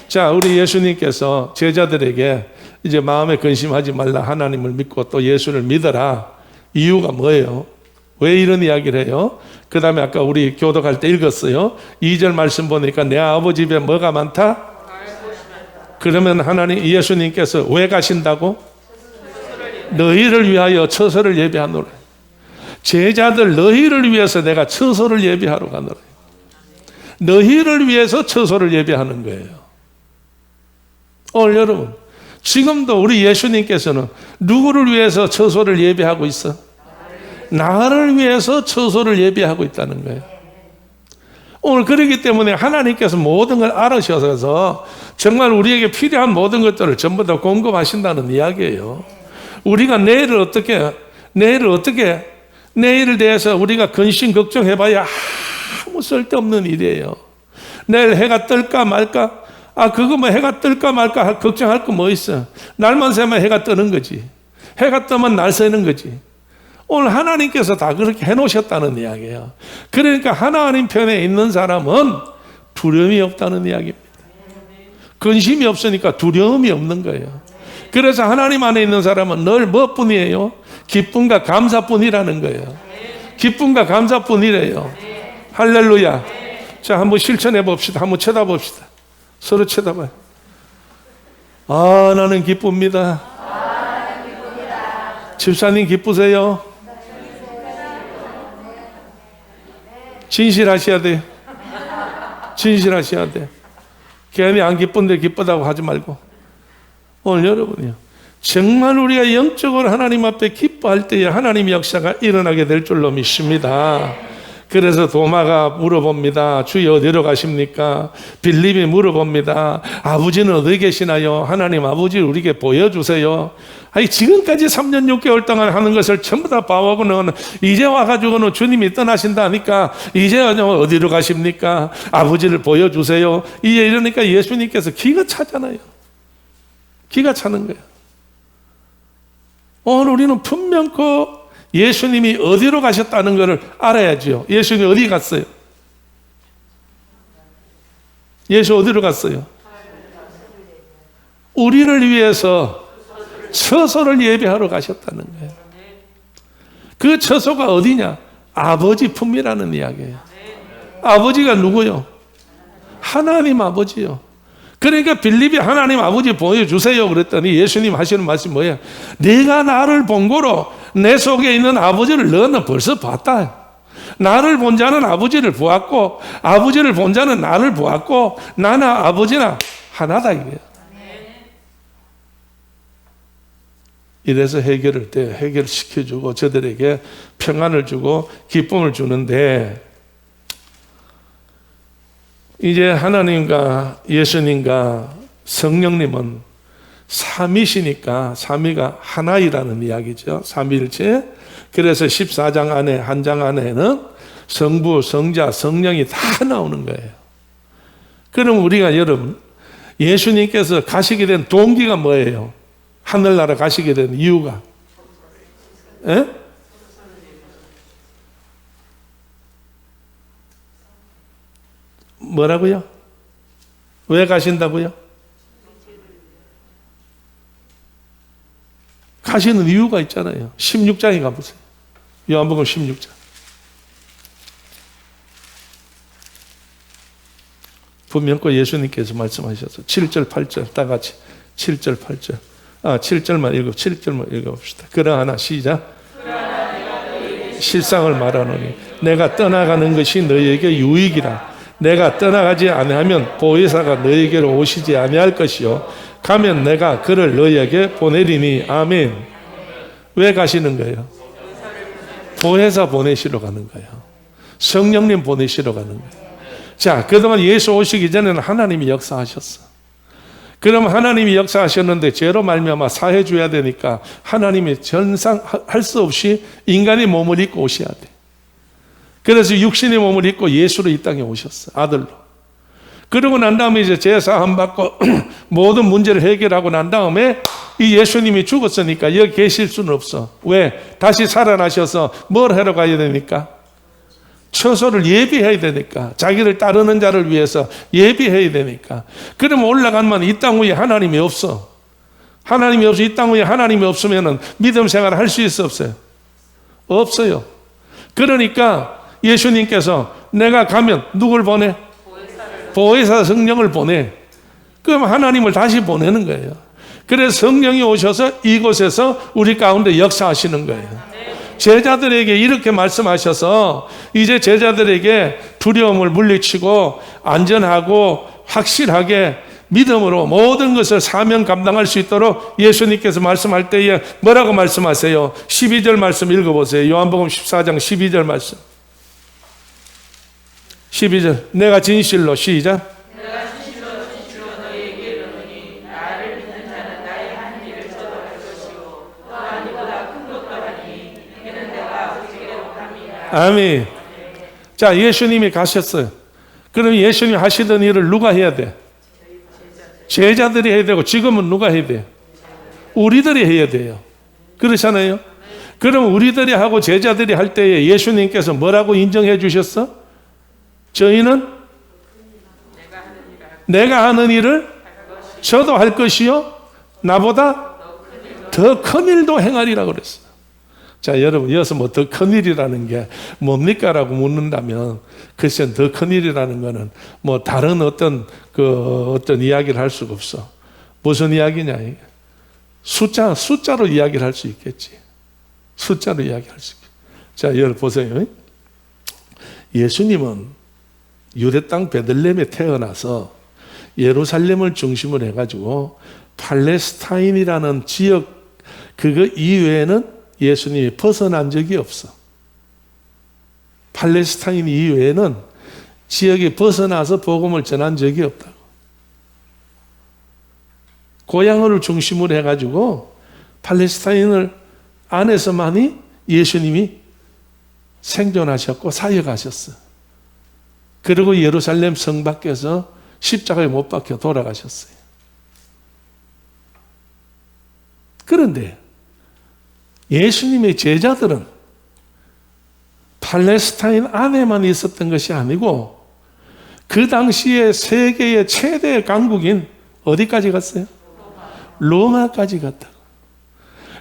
자, 우리 예수님께서 제자들에게 이제 마음에 근심하지 말라, 하나님을 믿고 또 예수를 믿어라. 이유가 뭐예요? 왜 이런 이야기를 해요? 그 다음에 아까 우리 교독할 때 읽었어요. 2절 말씀 보니까 내 아버지 집에 뭐가 많다? 그러면 하나님, 예수님께서 왜 가신다고? 너희를 위하여 처소를 예비하노라. 제자들 너희를 위해서 내가 처소를 예비하러 가노라. 너희를 위해서 처소를 예비하는 거예요. 오늘 여러분, 지금도 우리 예수님께서는 누구를 위해서 처소를 예비하고 있어? 나를 위해서 처소를 예비하고 있다는 거예요. 오늘 그렇기 때문에 하나님께서 모든 걸 알으셔서 정말 우리에게 필요한 모든 것들을 전부 다 공급하신다는 이야기예요. 우리가 내일을 대해서 우리가 근심 걱정해봐야 아무 쓸데없는 일이에요. 내일 해가 뜰까 말까? 그거 뭐 해가 뜰까 말까 걱정할 거 뭐 있어? 날만 새면 해가 뜨는 거지. 해가 뜨면 날 새는 거지. 오늘 하나님께서 다 그렇게 해놓으셨다는 이야기예요. 그러니까 하나님 편에 있는 사람은 두려움이 없다는 이야기입니다. 근심이 없으니까 두려움이 없는 거예요. 그래서 하나님 안에 있는 사람은 늘 뭐뿐이에요? 기쁨과 감사뿐이라는 거예요. 기쁨과 감사뿐이래요. 할렐루야. 자, 한번 실천해 봅시다. 한번 쳐다봅시다. 서로 쳐다봐요. 나는 기쁩니다. 집사님 기쁘세요? 진실하셔야 돼요. 진실하셔야 돼요. 괜히 안 기쁜데 기쁘다고 하지 말고. 오늘 여러분이요, 정말 우리가 영적으로 하나님 앞에 기뻐할 때에 하나님의 역사가 일어나게 될 줄로 믿습니다. 그래서 도마가 물어봅니다. 주여 어디로 가십니까? 빌립이 물어봅니다. 아버지는 어디 계시나요? 하나님 아버지를 우리에게 보여주세요. 지금까지 3년 6개월 동안 하는 것을 전부 다 봐오고는 이제 와가지고는 주님이 떠나신다니까 이제 어디로 가십니까? 아버지를 보여주세요. 이러니까 예수님께서 기가 차잖아요. 기가 차는 거예요. 오늘 우리는 분명코 예수님이 어디로 가셨다는 것을 알아야죠. 예수님이 어디 갔어요? 예수 어디로 갔어요? 우리를 위해서 처소를 예배하러 가셨다는 거예요. 그 처소가 어디냐? 아버지 품이라는 이야기예요. 아버지가 누구요? 하나님 아버지요. 그러니까 빌립이 하나님 아버지 보여주세요 그랬더니 예수님 하시는 말씀이 뭐예요? 네가 나를 본 거로 내 속에 있는 아버지를 너는 벌써 봤다. 나를 본 자는 아버지를 보았고 아버지를 본 자는 나를 보았고 나는 아버지나 하나다 이거예요. 이래서 해결할 때 해결시켜주고 저들에게 평안을 주고 기쁨을 주는데, 이제 하나님과 예수님과 성령님은 삼위시니까 삼위가 하나이라는 이야기죠. 삼위일체. 그래서 14장 안에 한 장 안에는 성부, 성자, 성령이 다 나오는 거예요. 그럼 우리가 여러분 예수님께서 가시게 된 동기가 뭐예요? 하늘나라 가시게 된 이유가? 에? 뭐라고요? 왜 가신다고요? 가시는 이유가 있잖아요. 16장에 가보세요. 요한복음 16장. 분명히 예수님께서 말씀하셨어요. 7절, 8절 다 같이 7절, 8절. 7절만 읽어봅시다. 그러하나 시작. 실상을 말하노니 내가 떠나가는 것이 너희에게 유익이라. 내가 떠나가지 아니하면 보혜사가 너희에게로 오시지 아니할 것이요 가면 내가 그를 너희에게 보내리니. 아멘. 왜 가시는 거예요? 보혜사 보내시러 가는 거예요. 성령님 보내시러 가는 거예요. 자, 그동안 예수 오시기 전에는 하나님이 역사하셨어. 그럼 하나님이 역사하셨는데 죄로 말미암아 사해 줘야 되니까 하나님이 전상할 수 없이 인간의 몸을 입고 오셔야 돼. 그래서 육신의 몸을 입고 예수로 이 땅에 오셨어. 아들로. 그러고 난 다음에 이제 제사함 받고 모든 문제를 해결하고 난 다음에 이 예수님이 죽었으니까 여기 계실 수는 없어. 왜? 다시 살아나셔서 뭘 하러 가야 되니까? 처소를 예비해야 되니까. 자기를 따르는 자를 위해서 예비해야 되니까. 그러면 올라가면 이 땅 위에 하나님이 없어. 하나님이 없어. 이 땅 위에 하나님이 없으면 믿음 생활을 할 수 있어 없어요? 없어요. 그러니까 예수님께서 내가 가면 누굴 보내? 보혜사 성령을 보내. 그럼 하나님을 다시 보내는 거예요. 그래서 성령이 오셔서 이곳에서 우리 가운데 역사하시는 거예요. 제자들에게 이렇게 말씀하셔서 이제 제자들에게 두려움을 물리치고 안전하고 확실하게 믿음으로 모든 것을 사명 감당할 수 있도록 예수님께서 말씀할 때에 뭐라고 말씀하세요? 12절 말씀 읽어보세요. 요한복음 14장 12절 말씀. 12절. 내가 진실로 시작. 내가 진실로 너희에게 이르노니 나를 믿는 자는 나의 한 일을 저도 할 것이고 또한 이보다 큰 것도 하니 이는 내가 아버지께로 갑니다. 아멘. 자, 예수님이 가셨어요. 그럼 예수님이 하시던 일을 누가 해야 돼? 제자들이 해야 되고 지금은 누가 해야 돼? 우리들이 해야 돼요. 그렇잖아요. 그럼 우리들이 하고 제자들이 할 때에 예수님께서 뭐라고 인정해 주셨어? 저희는 내가 하는 일을 저도 할 것이요 나보다 더 큰 일도 행하리라고 그랬어요. 자, 여러분, 여기서 뭐 더 큰 일이라는 게 뭡니까? 라고 묻는다면, 글쎄, 더 큰 일이라는 거는 뭐 다른 어떤 이야기를 할 수가 없어. 무슨 이야기냐? 숫자로 이야기를 할 수 있겠지. 숫자로 이야기할 수 있겠지. 자, 여러분 보세요. 예수님은 유대 땅 베들레헴에 태어나서 예루살렘을 중심으로 해가지고 팔레스타인이라는 지역 그거 이외에는 예수님이 벗어난 적이 없어. 팔레스타인 이외에는 지역에 벗어나서 복음을 전한 적이 없다고. 고향을 중심으로 해가지고 팔레스타인을 안에서만이 예수님이 생존하셨고 사역하셨어. 그리고 예루살렘 성 밖에서 십자가에 못 박혀 돌아가셨어요. 그런데 예수님의 제자들은 팔레스타인 안에만 있었던 것이 아니고 그 당시에 세계의 최대 강국인 어디까지 갔어요? 로마까지 갔다.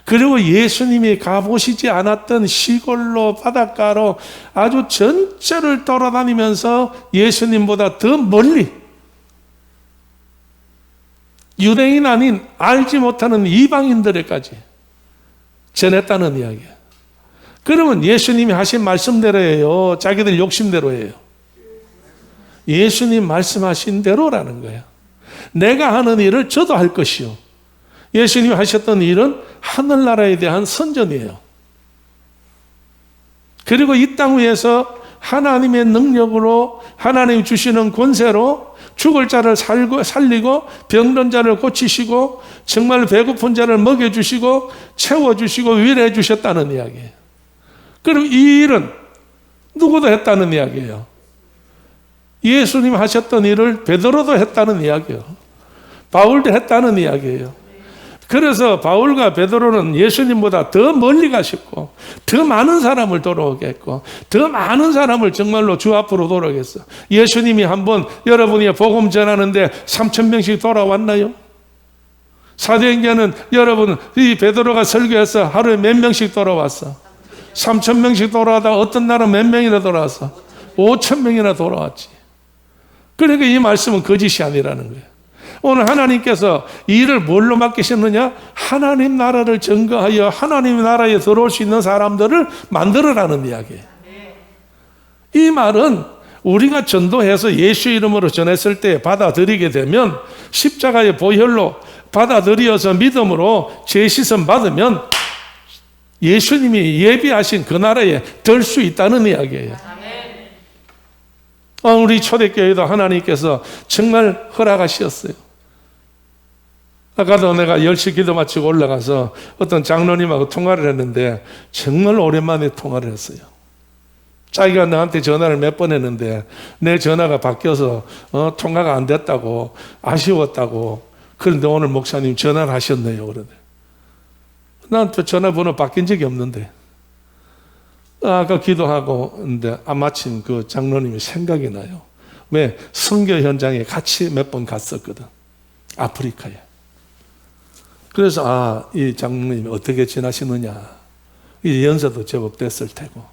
그리고 예수님이 가보시지 않았던 시골로 바닷가로 아주 전체를 돌아다니면서 예수님보다 더 멀리 유대인 아닌 알지 못하는 이방인들에까지 전했다는 이야기야. 그러면 예수님이 하신 말씀대로예요? 자기들 욕심대로예요? 예수님 말씀하신 대로라는 거야. 내가 하는 일을 저도 할 것이요. 예수님이 하셨던 일은 하늘나라에 대한 선전이에요. 그리고 이 땅 위에서 하나님의 능력으로 하나님이 주시는 권세로 죽을 자를 살리고 병든 자를 고치시고 정말 배고픈 자를 먹여주시고 채워주시고 위로해 주셨다는 이야기예요. 그럼 이 일은 누구도 했다는 이야기예요. 예수님 하셨던 일을 베드로도 했다는 이야기예요. 바울도 했다는 이야기예요. 그래서 바울과 베드로는 예수님보다 더 멀리 가셨고 더 많은 사람을 돌아오게 했고 더 많은 사람을 정말로 주 앞으로 돌아오게 했어. 예수님이 한번 여러분이 복음 전하는데 3,000명씩 돌아왔나요? 사도행전은 여러분 이 베드로가 설교해서 하루에 몇 명씩 돌아왔어? 3,000명씩 돌아와다 어떤 날은 몇 명이나 돌아왔어? 5,000명이나 돌아왔지. 그러니까 이 말씀은 거짓이 아니라는 거예요. 오늘 하나님께서 이 일을 뭘로 맡기셨느냐? 하나님 나라를 증거하여 하나님 나라에 들어올 수 있는 사람들을 만들어라는 이야기예요. 이 말은 우리가 전도해서 예수 이름으로 전했을 때 받아들이게 되면 십자가의 보혈로 받아들여서 믿음으로 죄시선 받으면 예수님이 예비하신 그 나라에 들 수 있다는 이야기예요. 우리 초대교회도 하나님께서 정말 허락하셨어요. 아까도 내가 10시 기도 마치고 올라가서 어떤 장로님하고 통화를 했는데 정말 오랜만에 통화를 했어요. 자기가 나한테 전화를 몇 번 했는데 내 전화가 바뀌어서 통화가 안 됐다고 아쉬웠다고. 그런데 오늘 목사님 전화를 하셨네요. 그러네. 난 또 전화번호 바뀐 적이 없는데 아까 기도하고 있는데 마침 그 장로님이 생각이 나요. 왜? 선교 현장에 같이 몇 번 갔었거든. 아프리카에. 그래서 이 장로님이 어떻게 지나시느냐. 이 연세도 제법 됐을 테고.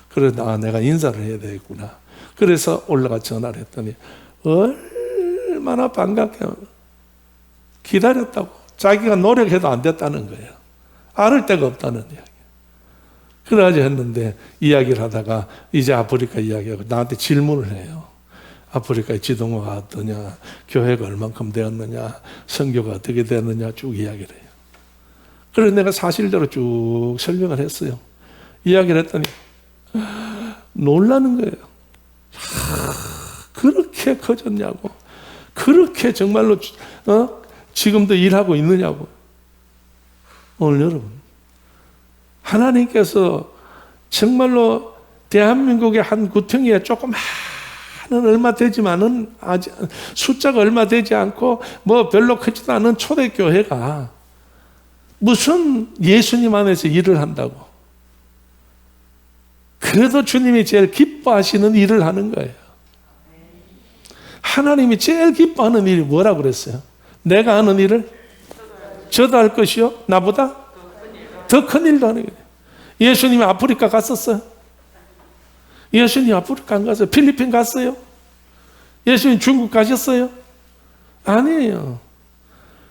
그래서 내가 인사를 해야 되겠구나. 그래서 올라가 전화를 했더니 얼마나 반갑게 기다렸다고. 자기가 노력해도 안 됐다는 거예요. 알을 데가 없다는 이야기. 그러지 했는데 이야기를 하다가 이제 아프리카 이야기하고 나한테 질문을 해요. 아프리카의 지도가 어떠냐, 교회가 얼만큼 되었느냐, 선교가 어떻게 되었느냐 쭉 이야기를 해요. 그래서 내가 사실대로 쭉 설명을 했어요. 이야기를 했더니 놀라는 거예요. 그렇게 커졌냐고, 그렇게 정말로 지금도 일하고 있느냐고. 오늘 여러분, 하나님께서 정말로 대한민국의 한 구덩이에 조그마한 얼마 되지만은 아직 숫자가 얼마 되지 않고 뭐 별로 크지도 않은 초대교회가 무슨 예수님 안에서 일을 한다고. 그래도 주님이 제일 기뻐하시는 일을 하는 거예요. 하나님이 제일 기뻐하는 일이 뭐라고 그랬어요? 내가 하는 일을 저도 할 것이요, 나보다 더 큰 일도 하는 거예요. 예수님이 아프리카 갔었어요? 예수님 아프리카 안 갔어요? 필리핀 갔어요? 예수님 중국 가셨어요? 아니에요.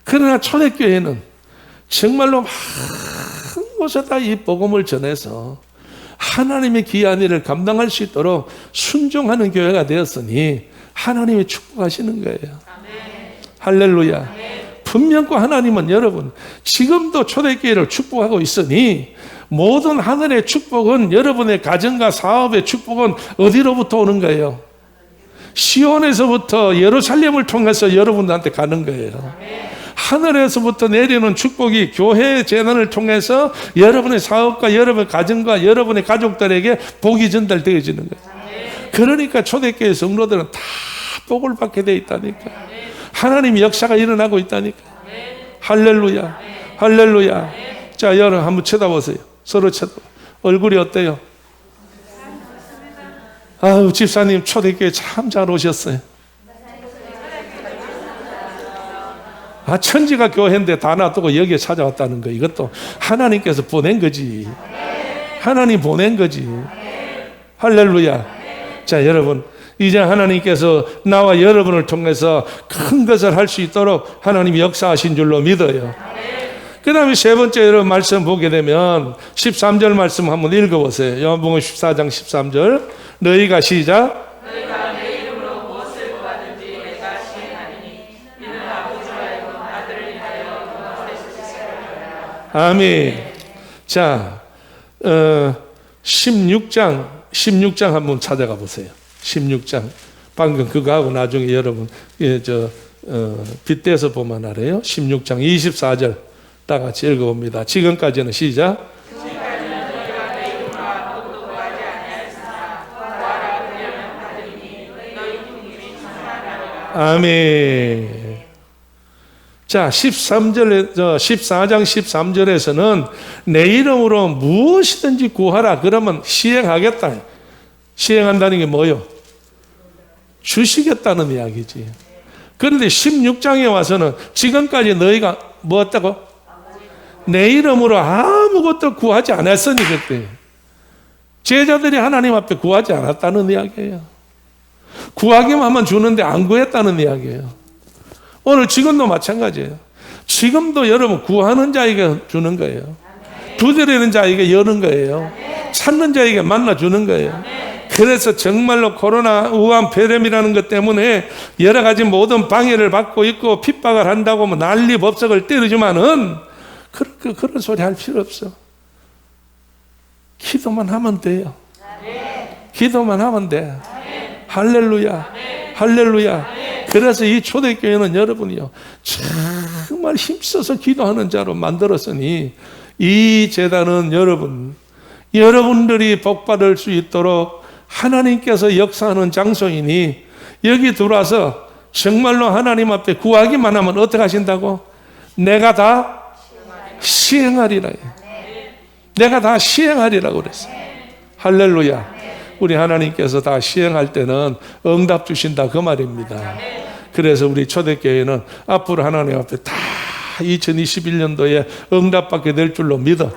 그러나 초대교회는 정말로 많은 곳에다 이 복음을 전해서 하나님의 귀한 일을 감당할 수 있도록 순종하는 교회가 되었으니 하나님이 축복하시는 거예요. 할렐루야. 분명히 하나님은 여러분 지금도 초대교회를 축복하고 있으니 모든 하늘의 축복은 여러분의 가정과 사업의 축복은 어디로부터 오는 거예요? 시온에서부터 예루살렘을 통해서 여러분들한테 가는 거예요. 하늘에서부터 내리는 축복이 교회의 재난을 통해서 여러분의 사업과 여러분의 가정과 여러분의 가족들에게 복이 전달되어지는 거예요. 그러니까 초대교회 성도들은 다 복을 받게 되어 있다니까. 하나님의 역사가 일어나고 있다니까. 할렐루야. 할렐루야. 자, 여러분 한번 쳐다보세요. 서로 쳐다봐. 얼굴이 어때요? 아유, 집사님 초대교회 참 잘 오셨어요. 아, 천지가 교회인데 다 놔두고 여기에 찾아왔다는 거, 이것도 하나님께서 보낸 거지. 하나님 보낸 거지. 할렐루야. 자, 여러분, 이제 하나님께서 나와 여러분을 통해서 큰 것을 할 수 있도록 하나님이 역사하신 줄로 믿어요. 그 다음에 세 번째 여러분 말씀 보게 되면 13절 말씀 한번 읽어보세요. 요한복음 14장 13절. 너희가 시작. 너희가 내 이름으로 무엇을 구하든지 내가 시행하리니 이는 아버지와 하여금 아들을 위하여 영광을 주시리라. 아멘. 자, 16장 한번 찾아가 보세요. 16장. 방금 그거 하고 나중에 여러분 빗대서 보면 알아요. 16장 24절 다 같이 읽어봅니다. 지금까지는 시작. 아멘. 자, 14장 13절에서는 내 이름으로 무엇이든지 구하라. 그러면 시행하겠다. 시행한다는 게 뭐요? 주시겠다는 이야기지. 그런데 16장에 와서는 지금까지 너희가 뭐 했다고? 내 이름으로 아무것도 구하지 않았으니 그때 제자들이 하나님 앞에 구하지 않았다는 이야기예요. 구하기만 하면 주는데 안 구했다는 이야기예요. 오늘 지금도 마찬가지예요. 지금도 여러분 구하는 자에게 주는 거예요. 두드리는 자에게 여는 거예요. 찾는 자에게 만나주는 거예요. 그래서 정말로 코로나 우한 폐렴이라는 것 때문에 여러 가지 모든 방해를 받고 있고 핍박을 한다고 뭐 난리 법석을 때리지만은 그런 소리 할 필요 없어. 기도만 하면 돼요. 기도만 하면 돼. 할렐루야. 할렐루야. 그래서 이 초대교회는 여러분이요 정말 힘써서 기도하는 자로 만들었으니 이 제단은 여러분들이 복받을 수 있도록 하나님께서 역사하는 장소이니 여기 들어와서 정말로 하나님 앞에 구하기만 하면 어떻게 하신다고? 내가 다 시행하리라. 내가 다 시행하리라고 그랬어. 할렐루야. 우리 하나님께서 다 시행할 때는 응답 주신다 그 말입니다. 그래서 우리 초대교회는 앞으로 하나님 앞에 다 2021년도에 응답받게 될 줄로 믿어.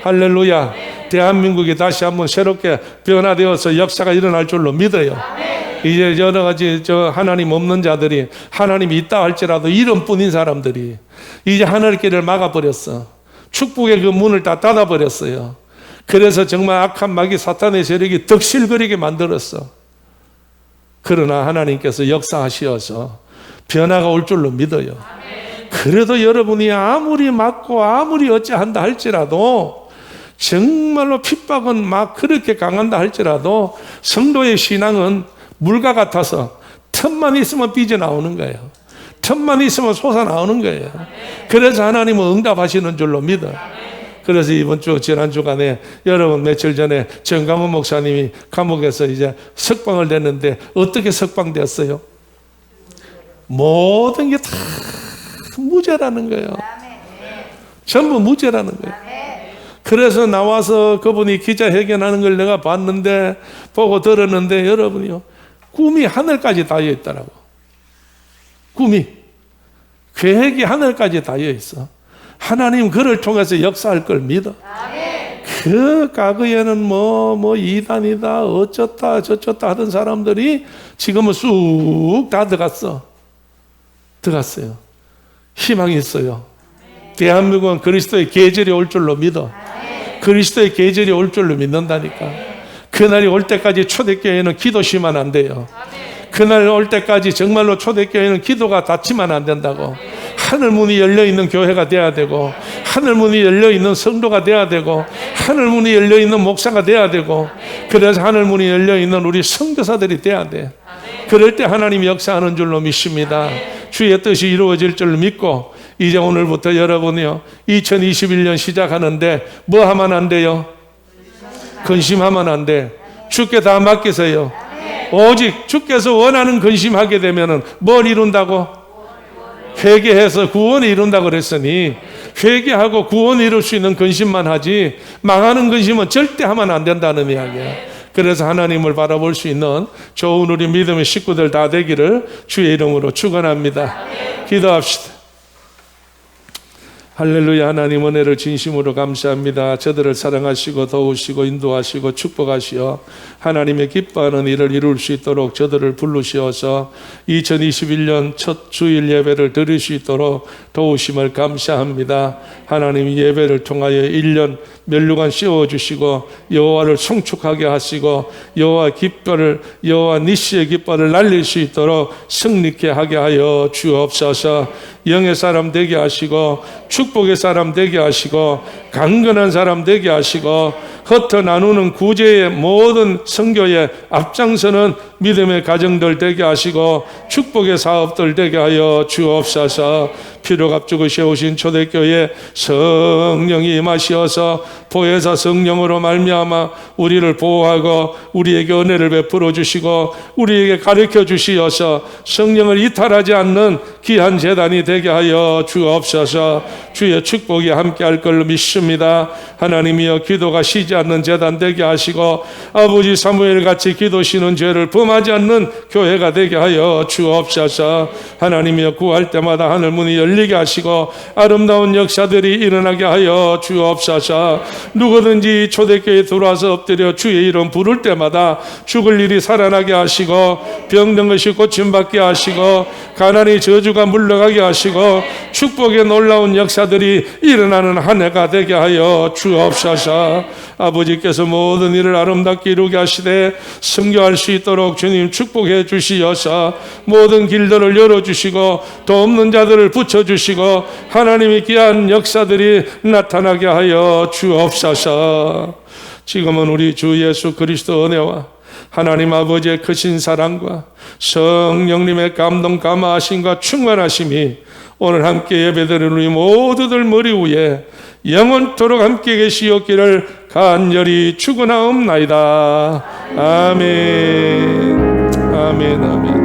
할렐루야. 대한민국이 다시 한번 새롭게 변화되어서 역사가 일어날 줄로 믿어요. 이제 여러 가지 하나님 없는 자들이 하나님이 있다 할지라도 이름뿐인 사람들이 이제 하늘길을 막아버렸어. 축복의 그 문을 다 닫아버렸어요. 그래서 정말 악한 마귀 사탄의 세력이 덕실거리게 만들었어. 그러나 하나님께서 역사하시어서 변화가 올 줄로 믿어요. 그래도 여러분이 아무리 맞고 아무리 어찌한다 할지라도, 정말로 핍박은 막 그렇게 강한다 할지라도, 성도의 신앙은 물과 같아서 틈만 있으면 삐져나오는 거예요. 틈만 있으면 솟아나오는 거예요. 그래서 하나님은 응답하시는 줄로 믿어. 그래서 이번 주, 지난 주간에 여러분 며칠 전에 정강훈 목사님이 감옥에서 이제 석방을 냈는데 어떻게 석방되었어요? 모든 게 다 무죄라는 거예요. 전부 무죄라는 거예요. 그래서 나와서 그분이 기자회견하는 걸 내가 봤는데, 보고 들었는데, 여러분이요, 꿈이 하늘까지 닿여 있더라고. 꿈이, 계획이 하늘까지 닿여 있어. 하나님 그를 통해서 역사할 걸 믿어. 그 과거에는 뭐 이단이다 어쩌다 저쩌다 하던 사람들이 지금은 쑥 다 들어갔어요. 희망이 있어요. 대한민국은 그리스도의 계절이 올 줄로 믿어. 그리스도의 계절이 올 줄로 믿는다니까. 그날이 올 때까지 초대교회는 기도 쉬면 안 돼요. 그날 올 때까지 정말로 초대교회는 기도가 닫히면 안 된다고. 하늘문이 열려있는 교회가 돼야 되고, 하늘문이 열려있는 성도가 돼야 되고, 하늘문이 열려있는 목사가 돼야 되고, 그래서 하늘문이 열려있는 우리 선교사들이 돼야 돼. 그럴 때 하나님이 역사하는 줄로 믿습니다. 주의 뜻이 이루어질 줄 믿고, 이제 오늘부터 여러분이요, 2021년 시작하는데 뭐 하면 안 돼요? 근심하면 안 돼. 주께 다 맡기세요. 오직 주께서 원하는 근심하게 되면은 뭘 이룬다고? 회개해서 구원을 이룬다고 그랬으니, 회개하고 구원을 이룰 수 있는 근심만 하지, 망하는 근심은 절대 하면 안 된다는 이야기야. 그래서 하나님을 바라볼 수 있는 좋은 우리 믿음의 식구들 다 되기를 주의 이름으로 축원합니다. 기도합시다. 할렐루야. 하나님 은혜를 진심으로 감사합니다. 저들을 사랑하시고 도우시고 인도하시고 축복하시어 하나님의 기뻐하는 일을 이룰 수 있도록 저들을 부르시어서 2021년 첫 주일 예배를 드릴 수 있도록 도우심을 감사합니다. 하나님 예배를 통하여 1년 멸류관 씌워주시고 여호와를 송축하게 하시고 여호와 깃발을, 여호와 니시의 깃발을 날릴 수 있도록 승리케 하게 하여 주옵소서. 영의 사람 되게 하시고 축복의 사람 되게 하시고 강건한 사람 되게 하시고 흩어 나누는 구제의 모든 선교에 앞장서는 믿음의 가정들 되게 하시고 축복의 사업들 되게 하여 주옵소서. 피로 값주고 세우신 초대교회 성령이 임하시어서 보혜사 성령으로 말미암아 우리를 보호하고 우리에게 은혜를 베풀어 주시고 우리에게 가르쳐 주시어서 성령을 이탈하지 않는 귀한 제단이 되게 하여 주옵소서. 주의 축복이 함께할 걸로 믿습니다. 하나님이여 기도가 쉬지 않는 제단 되게 하시고 아버지 사무엘같이 기도 쉬는 죄를 범하지 않는 교회가 되게 하여 주옵소서. 하나님이여 구할 때마다 하늘문이 열리게 하시고 아름다운 역사들이 일어나게 하여 주옵소서. 누구든지 초대교회에 들어와서 엎드려 주의 이름 부를 때마다 죽을 일이 살아나게 하시고 병든 것이 고침받게 하시고 가난이 저주가 물러가게 하시고 축복의 놀라운 역사들이 일어나는 한 해가 되게 하여 주옵소서. 아버지께서 모든 일을 아름답게 이루게 하시되 성교할 수 있도록 주님 축복해 주시어서 모든 길들을 열어주시고 도 없는 자들을 붙여주시고 하나님의 귀한 역사들이 나타나게 하여 주옵소서. 지금은 우리 주 예수 그리스도 은혜와 하나님 아버지의 크신 사랑과 성령님의 감동 감화하심과 충만하심이 오늘 함께 예배드리는 우리 모두들 머리 위에 영원토록 함께 계시옵기를 간절히 축원하옵나이다. 아멘. 아멘. 아멘.